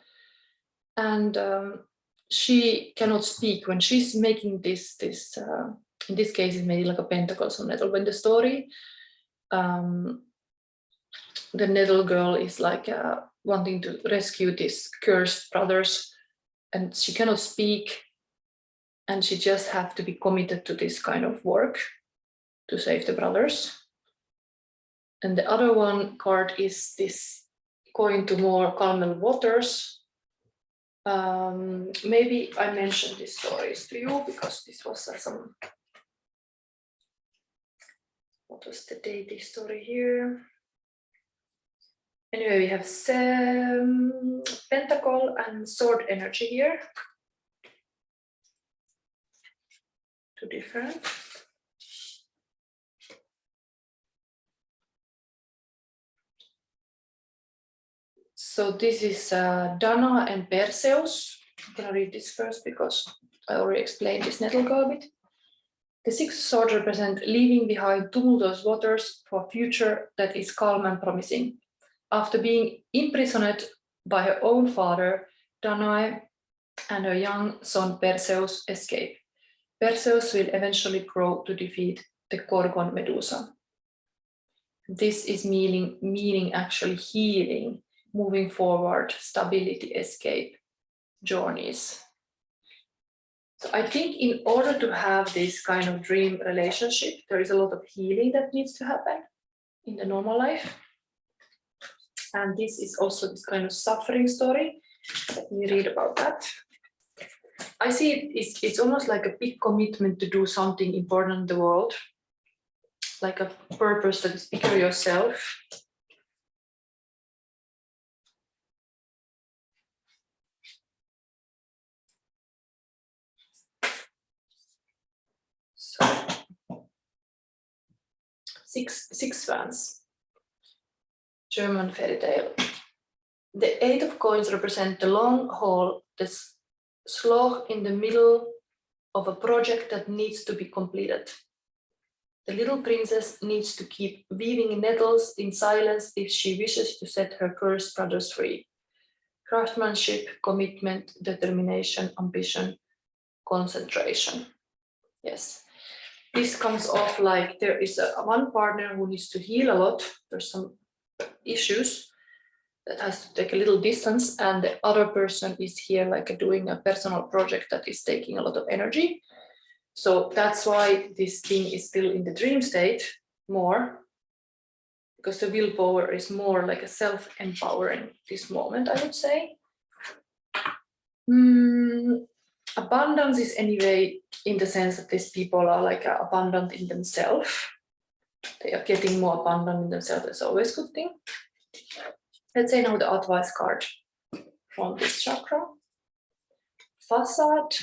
And she cannot speak when she's making this in this case it's maybe like a pentacle, so nettle. When the story, the nettle girl is like wanting to rescue these cursed brothers, and she cannot speak, and she just have to be committed to this kind of work to save the brothers. And the other one card is this going to more calmer waters. Maybe I mentioned these stories to you because this was some, what was the deity story here? Anyway, we have some pentacle and sword energy here. 2 different. So this is Dana and Perseus. I'm gonna read this first because I already explained this nettle girl a bit. The 6 swords represent leaving behind tumultuous waters for a future that is calm and promising. After being imprisoned by her own father, Danae and her young son Perseus escape. Perseus will eventually grow to defeat the Gorgon Medusa. This is meaning actually healing, moving forward, stability, escape, journeys. So I think in order to have this kind of dream relationship, there is a lot of healing that needs to happen in the normal life. And this is also this kind of suffering story. Let me read about that. I see it's almost like a big commitment to do something important in the world, like a purpose that is bigger yourself. So, six swans, German fairy tale. The 8 of coins represent the long haul, the slog in the middle of a project that needs to be completed. The little princess needs to keep weaving nettles in silence if she wishes to set her cursed brothers free. Craftsmanship, commitment, determination, ambition, concentration. Yes. This comes off like there is one partner who needs to heal a lot. There's some issues that has to take a little distance, and the other person is here like doing a personal project that is taking a lot of energy. So that's why this thing is still in the dream state more, because the willpower is more like a self-empowering this moment, I would say. Abundance is anyway in the sense that these people are like abundant in themselves. They are getting more abundant in themselves. That's always a good thing. Let's say now the advice card from this chakra. Facade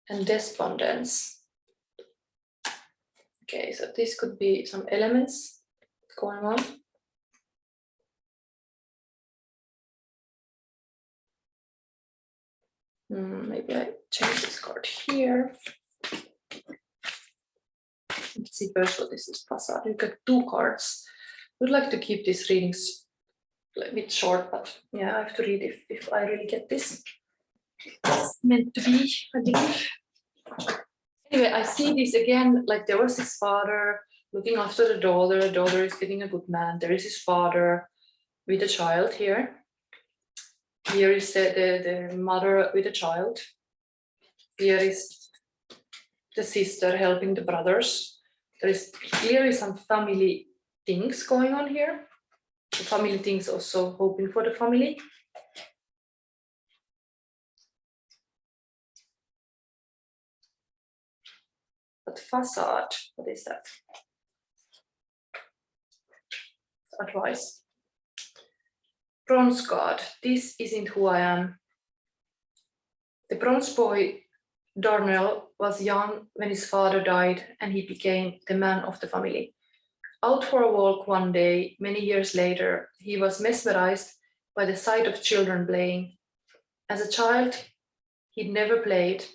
and despondence. Okay, so this could be some elements going on. Maybe I change this card here. Let's see first what this is. Facade. You got 2 cards. Would like to keep these readings a bit short, but yeah, I have to read if I really get this. It's meant to be, I believe. Anyway, I see this again, like there was his father looking after the daughter is getting a good man. There is his father with a child here. Here is the mother with the child. Here is the sister helping the brothers. There is clearly some family things going on here. The family things also hoping for the family. But facade, what is that? Advice. Bronze god, this isn't who I am. The bronze boy, Darnell, was young when his father died and he became the man of the family. Out for a walk one day, many years later, he was mesmerized by the sight of children playing. As a child, he'd never played,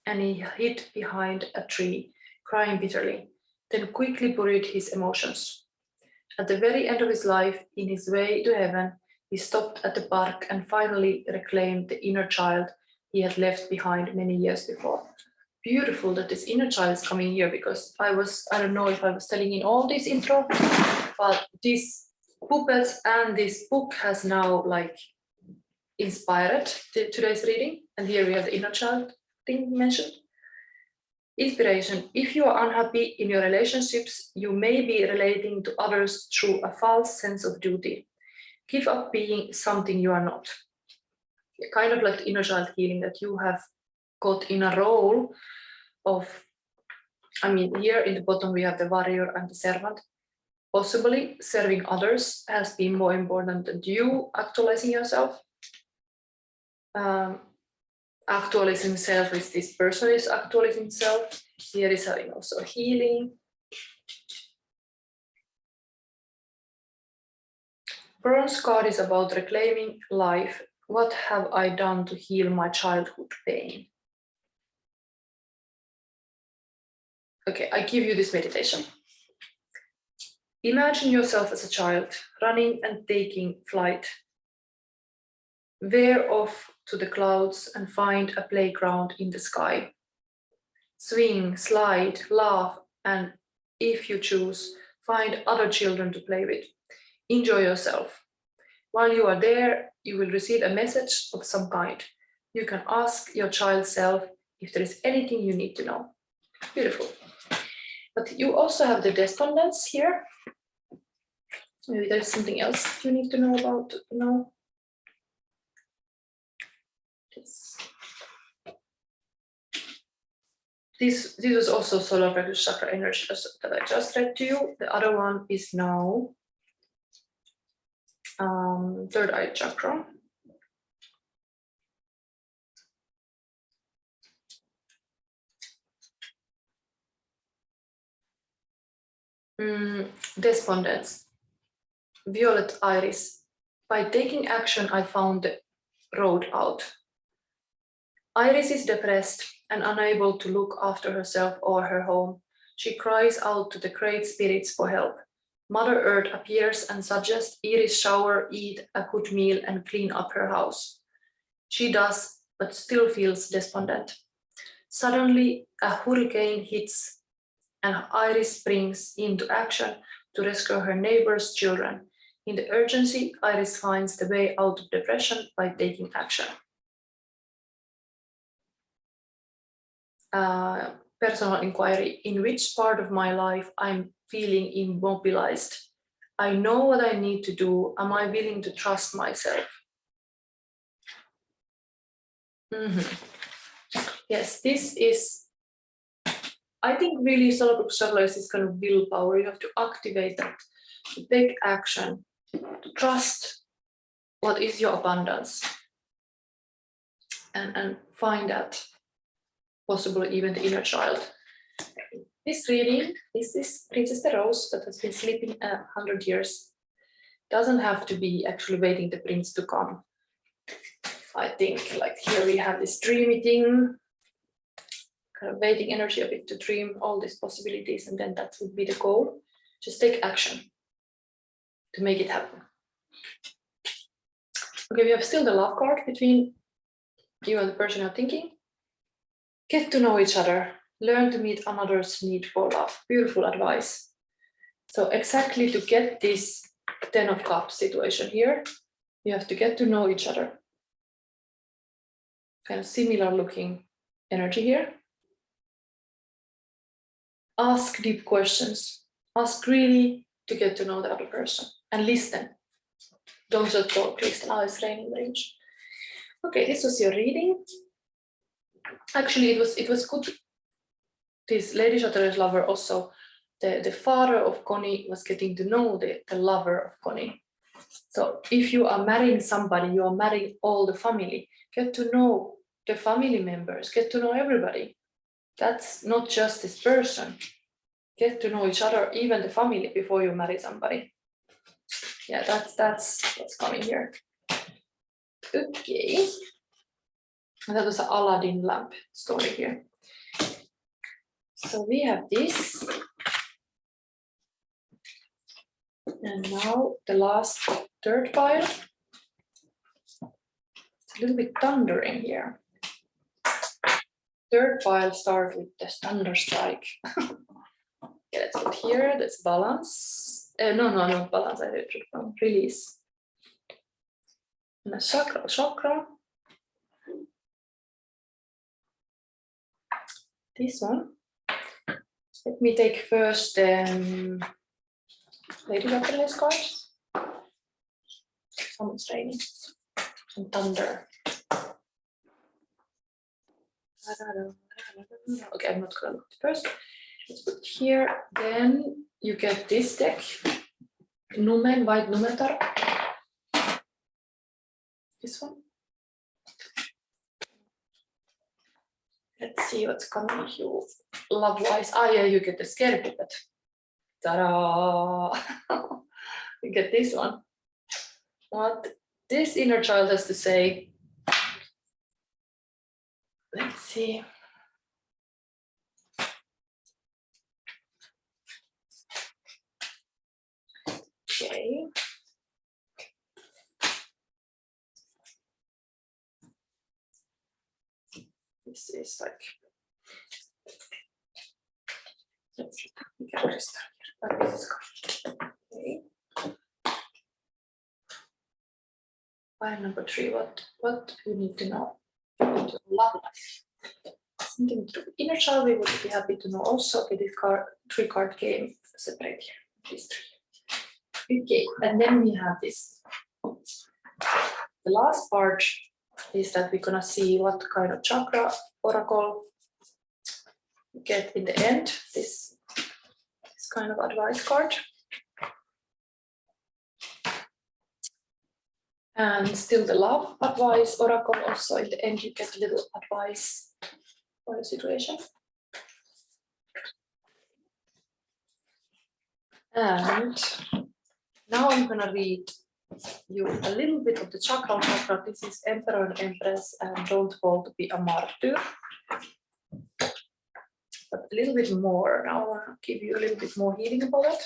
and he hid behind a tree, crying bitterly, then quickly buried his emotions. At the very end of his life, in his way to heaven, he stopped at the park and finally reclaimed the inner child he had left behind many years before. Beautiful that this inner child is coming here, because I don't know if I was telling in all this intro, but these puppets and this book has now like inspired today's reading. And here we have the inner child thing mentioned. Inspiration. If you are unhappy in your relationships, you may be relating to others through a false sense of duty. Give up being something you are not. Kind of like the inner child healing, that you have got in a role of, here in the bottom we have the warrior and the servant. Possibly serving others has been more important than you actualizing yourself. Actualizing self is this person is actualizing himself. Here is having also healing. Bronze card is about reclaiming life. What have I done to heal my childhood pain? Okay, I give you this meditation. Imagine yourself as a child running and taking flight. Veer off to the clouds and find a playground in the sky. Swing, slide, laugh, and if you choose, find other children to play with. Enjoy yourself. While you are there, you will receive a message of some kind. You can ask your child self if there is anything you need to know. Beautiful. But you also have the despondence here. Maybe there's something else you need to know about now. This was also solar plexus chakra energy that I just read to you. The other one is now third eye chakra. Despondence. Violet iris. By taking action, I found the road out. Iris is depressed and unable to look after herself or her home. She cries out to the great spirits for help. Mother Earth appears and suggests Iris shower, eat a good meal, and clean up her house. She does, but still feels despondent. Suddenly, a hurricane hits, and Iris springs into action to rescue her neighbor's children. In the urgency, Iris finds the way out of depression by taking action. Personal inquiry. In which part of my life I'm feeling immobilized? I know what I need to do. Am I willing to trust myself? Yes, this is, I think really solar plexus chakra is this kind of willpower. You have to activate that, to take action, to trust what is your abundance, and find that, possibly even the inner child. This reading is this Princess the Rose that has been sleeping 100 years. Doesn't have to be actually waiting the prince to come. I think like here we have this dreamy thing, kind of waiting energy a bit to dream all these possibilities, and then that would be the goal. Just take action to make it happen. Okay, we have still the love card between you and the person you're thinking. Get to know each other. Learn to meet another's need for love. Beautiful advice. So exactly to get this 10 of Cups situation here, you have to get to know each other. kind of similar looking energy here. Ask deep questions. Ask really to get to know the other person and listen. Don't just talk, listen. Oh, it's raining range. Okay, this was your reading. Actually, it was good. This Lady Chatterley's lover also, the father of Connie was getting to know the lover of Connie. So if you are marrying somebody, you are marrying all the family. Get to know the family members, get to know everybody. That's not just this person. Get to know each other, even the family, before you marry somebody. Yeah, that's what's coming here. Okay. That was an Aladdin lamp story here. So we have this. And now the last third pile. It's a little bit thundering here. Third pile starts with the thunder strike. Okay, let's put here, that's balance. No, balance, I did release. And a chakra. This one. Let me take first Lady Chatterley's card. Someone's raining. Some thunder. Okay, I'm not gonna look first. Let's put here. Then you get this deck. Numen, white Numetar. This one. Let's see what's coming you love-wise. Ah, yeah, you get the scary puppet. Ta-da! You get this one. What this inner child has to say. Let's see. Okay. This is like, let's see, we can restart here. Okay. Pile number 3, what you need to know? Love life. Something to do with inner child, we would be happy to know also. Okay, this card, 3-card game separate here. These 3. Okay, and then we have this. The last part is that we're gonna see what kind of chakra oracle we get in the end. This kind of advice card. And still the love advice oracle. Also in the end you get a little advice for the situation. And now I'm gonna read you a little bit of the chakra. This is Emperor and Empress, and don't fall to be a martyr. But a little bit more. Now I want to give you a little bit more healing about it.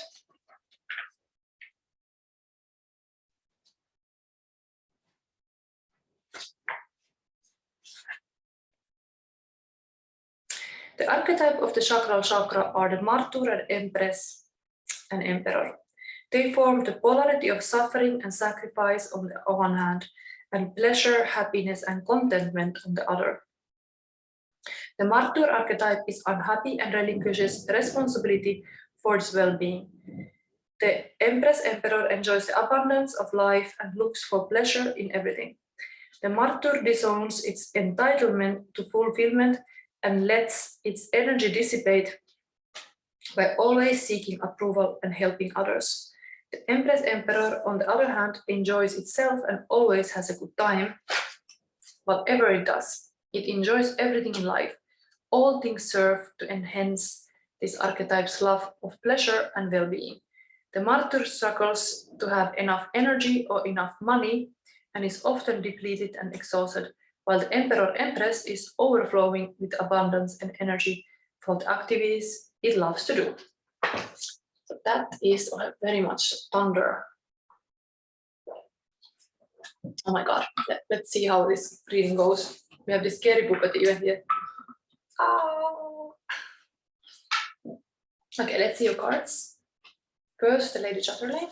The archetype of the sacral chakra are the martyr and empress and emperor. They form the polarity of suffering and sacrifice on the one hand, and pleasure, happiness, and contentment on the other. The martyr archetype is unhappy and relinquishes responsibility for its well-being. The empress emperor enjoys the abundance of life and looks for pleasure in everything. The martyr disowns its entitlement to fulfillment and lets its energy dissipate by always seeking approval and helping others. The Empress Emperor, on the other hand, enjoys itself and always has a good time, whatever it does. It enjoys everything in life. All things serve to enhance this archetype's love of pleasure and well-being. The martyr struggles to have enough energy or enough money and is often depleted and exhausted, while the Emperor Empress is overflowing with abundance and energy for the activities it loves to do. So that is very much thunder. Oh my God, let's see how this reading goes. We have this scary puppet even here. Oh. Okay, let's see your cards. First, the Lady Chatterley.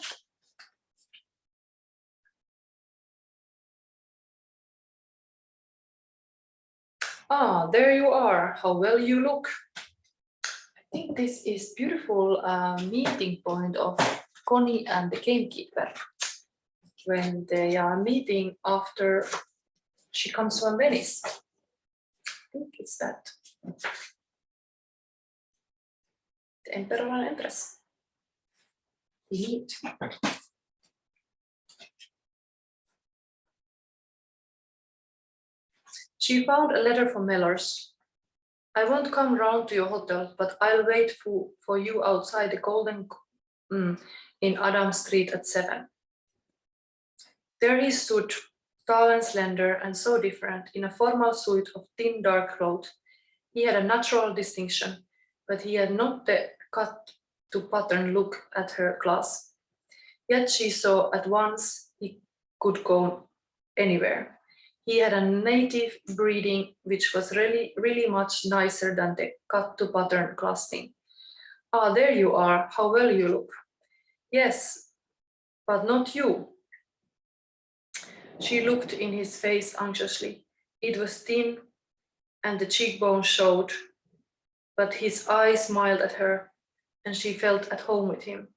Ah, there you are. How well you look. I think this is beautiful meeting point of Connie and the gamekeeper when they are meeting after she comes from Venice. I think it's that. The Emperor and Empress. Meet. She found a letter from Mellors. I won't come round to your hotel, but I'll wait for you outside the Golden in Adam Street at 7. There he stood, tall and slender and so different, in a formal suit of thin dark cloth. He had a natural distinction, but he had not the cut-to-pattern look at her class. Yet she saw at once he could go anywhere. He had a native breeding which was really much nicer than the cut-to-pattern clasting. Ah, there you are, how well you look. Yes, but not you. She looked in his face anxiously. It was thin and the cheekbones showed, but his eye smiled at her and she felt at home with him.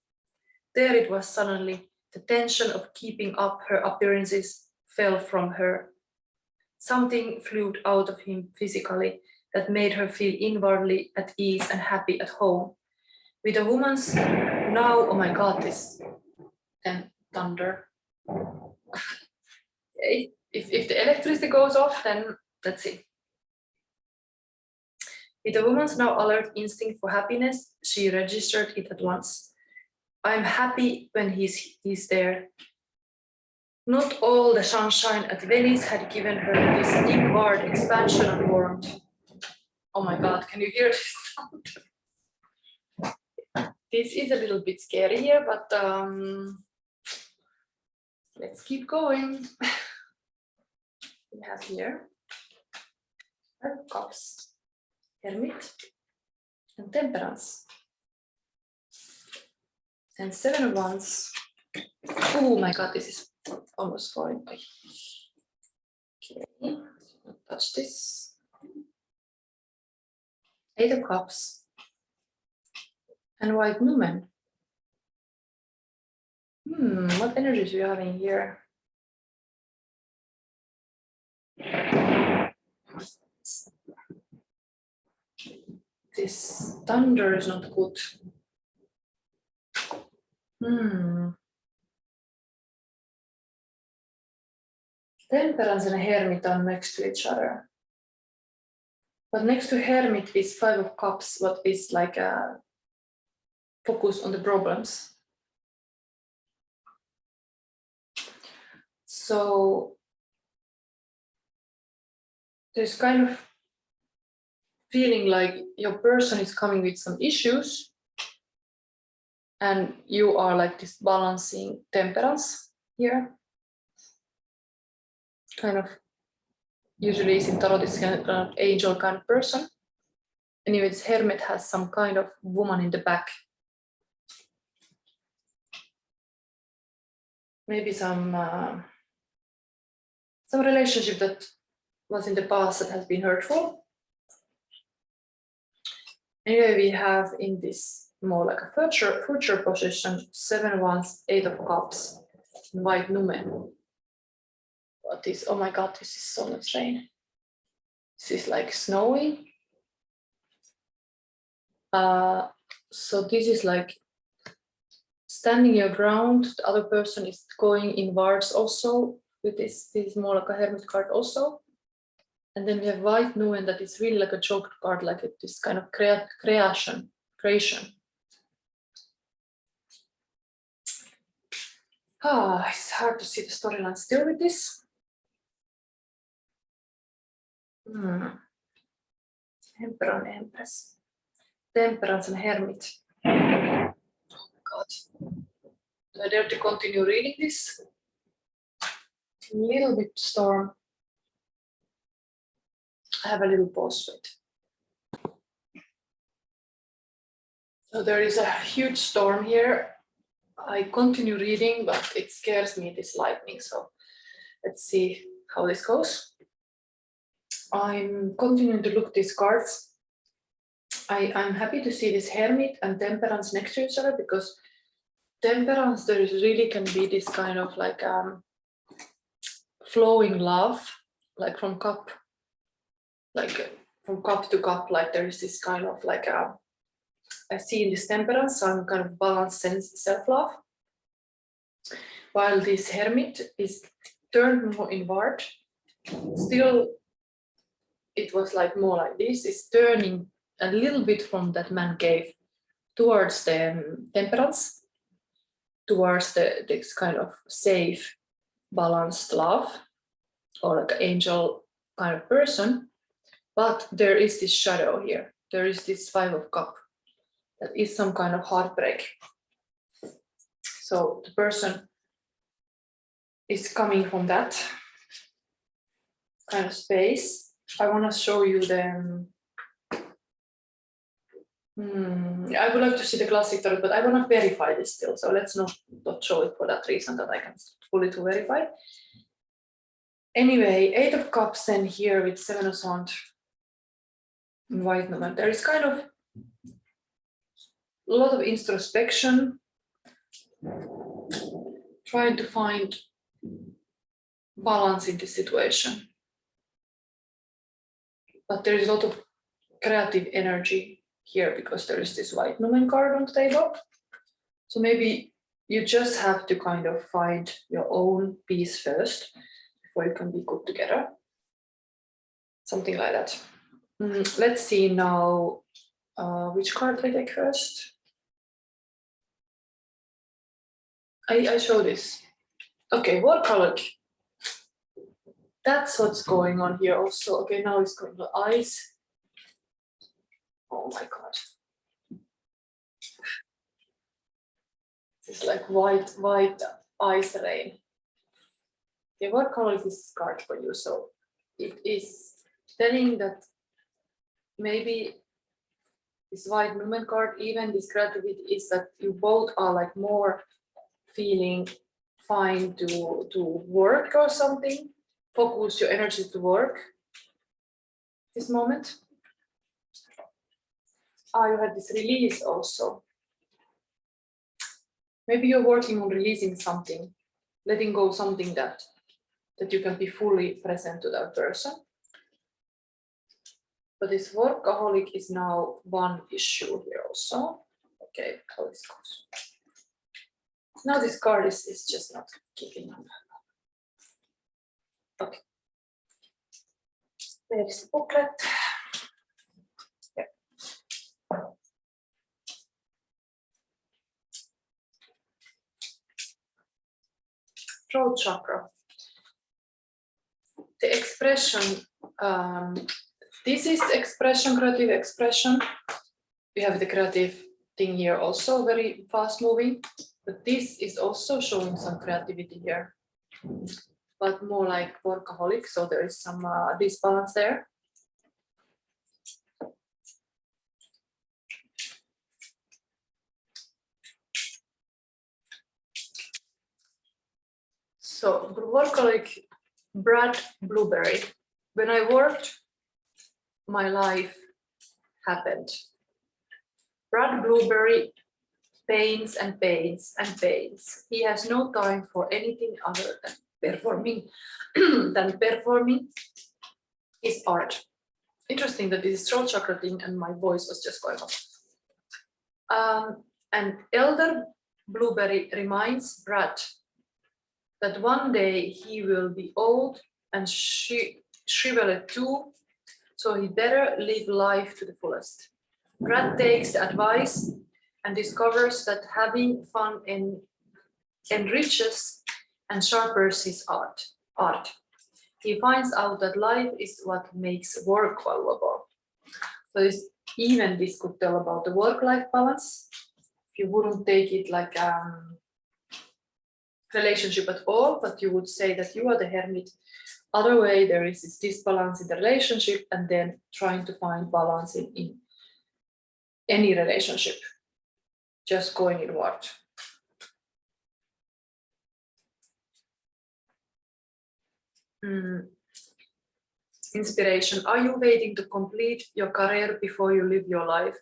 There it was suddenly, the tension of keeping up her appearances fell from her. Something flowed out of him physically that made her feel inwardly at ease and happy at home. With a woman's now, oh my God, this then thunder. Okay. If the electricity goes off, then let's see. With a woman's now alert instinct for happiness, she registered it at once. I'm happy when he's there. Not all the sunshine at Venice had given her this inward expansion and warmth. Oh my God, can you hear this sound? This is a little bit scary here, but let's keep going. We have here 5 cups, Hermit, and Temperance. And 7 of Wands. Oh my God, this is almost falling away. Okay, touch this. 8 of Cups. And White Numen. What energies do you have in here? This thunder is not good. Temperance and Hermit are next to each other. But next to Hermit is 5 of Cups, what is like a focus on the problems. So there's kind of feeling like your person is coming with some issues and you are like this balancing Temperance here. Kind of usually is in tarot this kind of angel kind of person. Anyways, Hermit has some kind of woman in the back. Maybe some relationship that was in the past that has been hurtful. Anyway, we have in this more like a future position 7 Wands, 8 of Cups, White Numen. What is, oh my God, this is so much rain. This is like snowy. So this is like standing your ground. The other person is going inwards also with this is more like a Hermit card also. And then we have White Numen that is really like a joker card, like this kind of creation. It's hard to see the storyline still with this. Emperor and Empress. Temperance and Hermit. Oh my God. Do I dare to continue reading this? A little bit storm. I have a little pause with. So there is a huge storm here. I continue reading, but it scares me, this lightning. So let's see how this goes. I'm continuing to look these cards. I'm happy to see this Hermit and Temperance next to each other, because Temperance, there is really can be this kind of like flowing love, like from cup, like from cup to cup, like there is this kind of like I see in this Temperance some kind of balanced sense self-love, while this Hermit is turned more inward. Still, it was like more like this, is turning a little bit from that man cave towards the Temperance, towards this kind of safe, balanced love, or like an angel kind of person. But there is this shadow here. There is this Five of Cups. That is some kind of heartbreak. So the person is coming from that kind of space. I want to show you the. I would like to see the classic tarot, but I want to verify this still. So let's not show it for that reason, that I can fully to verify. Anyway, Eight of Cups then here with Seven of Swords in white number. There is kind of a lot of introspection, trying to find balance in this situation. But there is a lot of creative energy here, because there is this white Numen card on the table. So maybe you just have to kind of find your own peace first before you can be good together. Something like that. Let's see now which card I take first. I show this. Okay, workaholic. That's what's going on here also. Okay, now it's going to eyes. Oh my God. It's like white ice rain. Okay, what color is this card for you? So it is telling that maybe this white Numen card, even this creativity, is that you both are like more feeling fine to work or something. Focus your energy to work this moment. You had this release also. Maybe you're working on releasing something, letting go something that you can be fully present to that person. But this workaholic is now one issue here also. Okay, how this goes. Now this card is just not keeping up. Okay. There's the booklet. Yeah. Throat chakra. The expression, this is expression, creative expression. We have the creative thing here also, very fast moving, but this is also showing some creativity here, but more like workaholic, so there is some disbalance there. So workaholic, Brad Blueberry. When I worked, my life happened. Brad Blueberry paints and paints and paints. He has no time for anything other than performing his art. Interesting that this is throat chakra thing and my voice was just going off. And Elder Blueberry reminds Brad that one day he will be old and shriveled too, so he better live life to the fullest. Brad takes the advice and discovers that having fun enriches and sharpens his art. He finds out that life is what makes work valuable. So even this could tell about the work-life balance. If you wouldn't take it like relationship at all, but you would say that you are the hermit. Other way, there is this disbalance in the relationship, and then trying to find balance in any relationship, just going inward. inspiration. Are you waiting to complete your career before you live your life?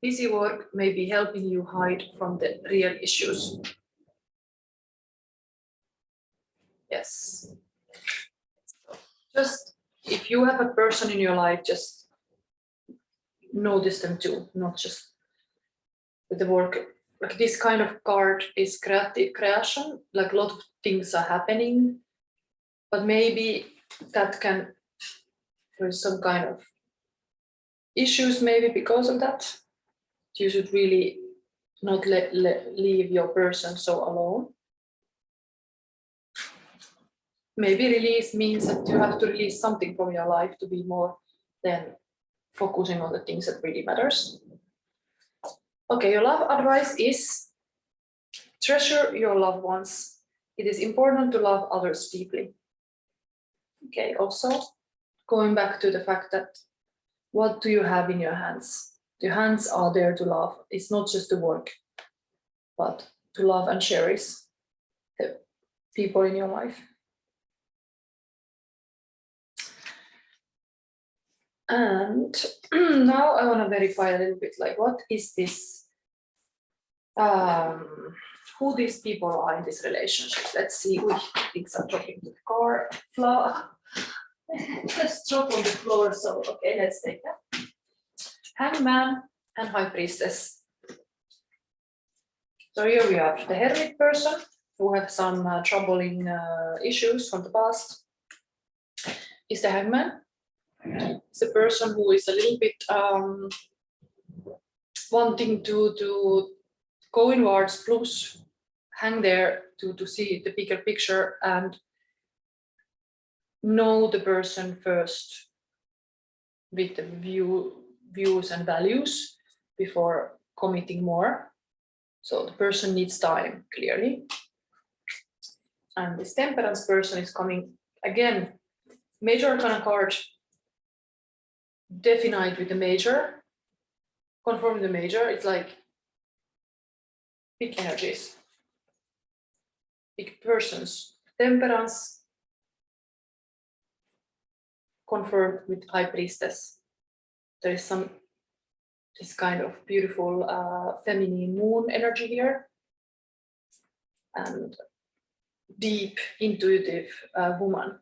Busy work may be helping you hide from the real issues. Yes. Just if you have a person in your life, just notice them too, not just the work. Like this kind of card is creation, like a lot of things are happening, but maybe that can, there's some kind of issues maybe because of that. You should really not leave your person so alone. Maybe release means that you have to release something from your life to be more than focusing on the things that really matters. Okay, your love advice is treasure your loved ones. It is important to love others deeply. Okay, also going back to the fact that what do you have in your hands? Your hands are there to love. It's not just to work, but to love and cherish the people in your life. And now I want to verify a little bit, like, what is this? Who these people are in this relationship? Let's see. Things are dropping to the floor. Just drop on the floor. So okay, let's take that. Hangman and High Priestess. So here we have the Hermit person who have some troubling issues from the past. Is the Hangman. It's a person who is a little bit wanting to go inwards, plus hang there to see the bigger picture and know the person first with the views and values before committing more. So the person needs time, clearly. And this Temperance person is coming again, Major Arcana card, definite with the major, confirm the major. It's like big energies, big persons. Temperance confirmed with High Priestess. There is some this kind of beautiful feminine moon energy here, and deep intuitive woman.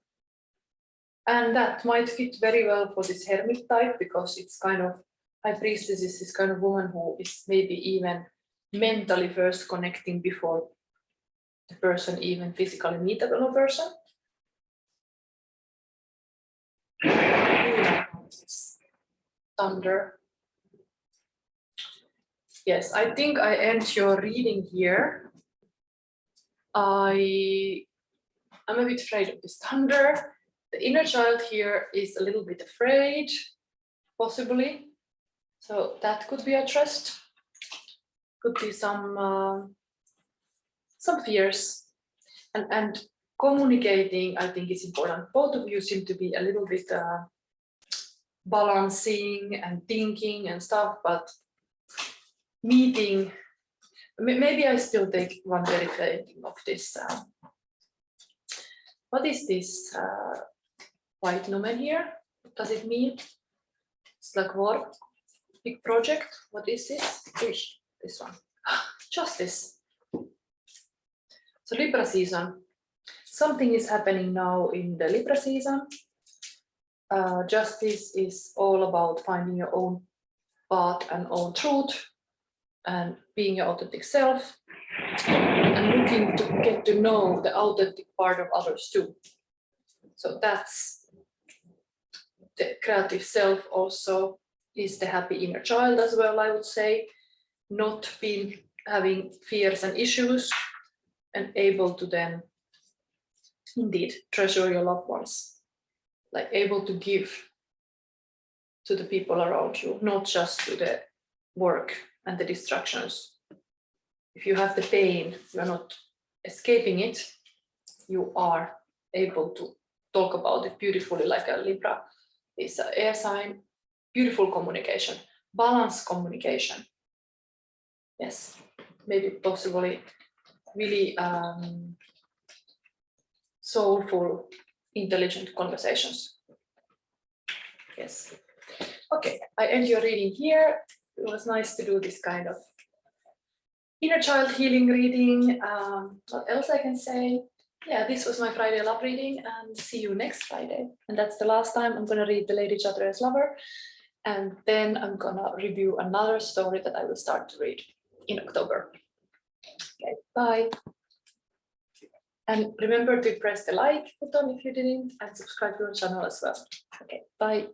And that might fit very well for this Hermit type, because it's kind of, High Priestess is this kind of woman who is maybe even mentally first connecting before the person even physically meet another person. Thunder. Yes, I think I end your reading here. I'm a bit afraid of this thunder. The inner child here is a little bit afraid, possibly. So that could be addressed. Could be some fears. And communicating, I think, is important. Both of you seem to be a little bit balancing and thinking and stuff, but meeting, maybe I still take one verifying of this. What is this white nomen here? What does it mean? It's like work, big project. What is this? This one. Justice. So Libra season. Something is happening now in the Libra season. Justice is all about finding your own path and own truth and being your authentic self, and looking to get to know the authentic part of others too. So that's the creative self. Also is the happy inner child as well, I would say. Not having fears and issues, and able to then indeed treasure your loved ones, like able to give to the people around you, not just to the work and the distractions. If you have the pain, you are not escaping it, you are able to talk about it beautifully, like a Libra is an air sign. Beautiful communication, balanced communication. Yes, maybe possibly really soulful, intelligent conversations. Yes. Okay, I end your reading here. It was nice to do this kind of inner child healing reading. What else I can say? Yeah, this was my Friday love reading, and see you next Friday. And that's the last time I'm going to read The Lady Chatter's Lover. And then I'm going to review another story that I will start to read in October. Okay, bye. And remember to press the like button if you didn't, and subscribe to our channel as well. Okay, bye.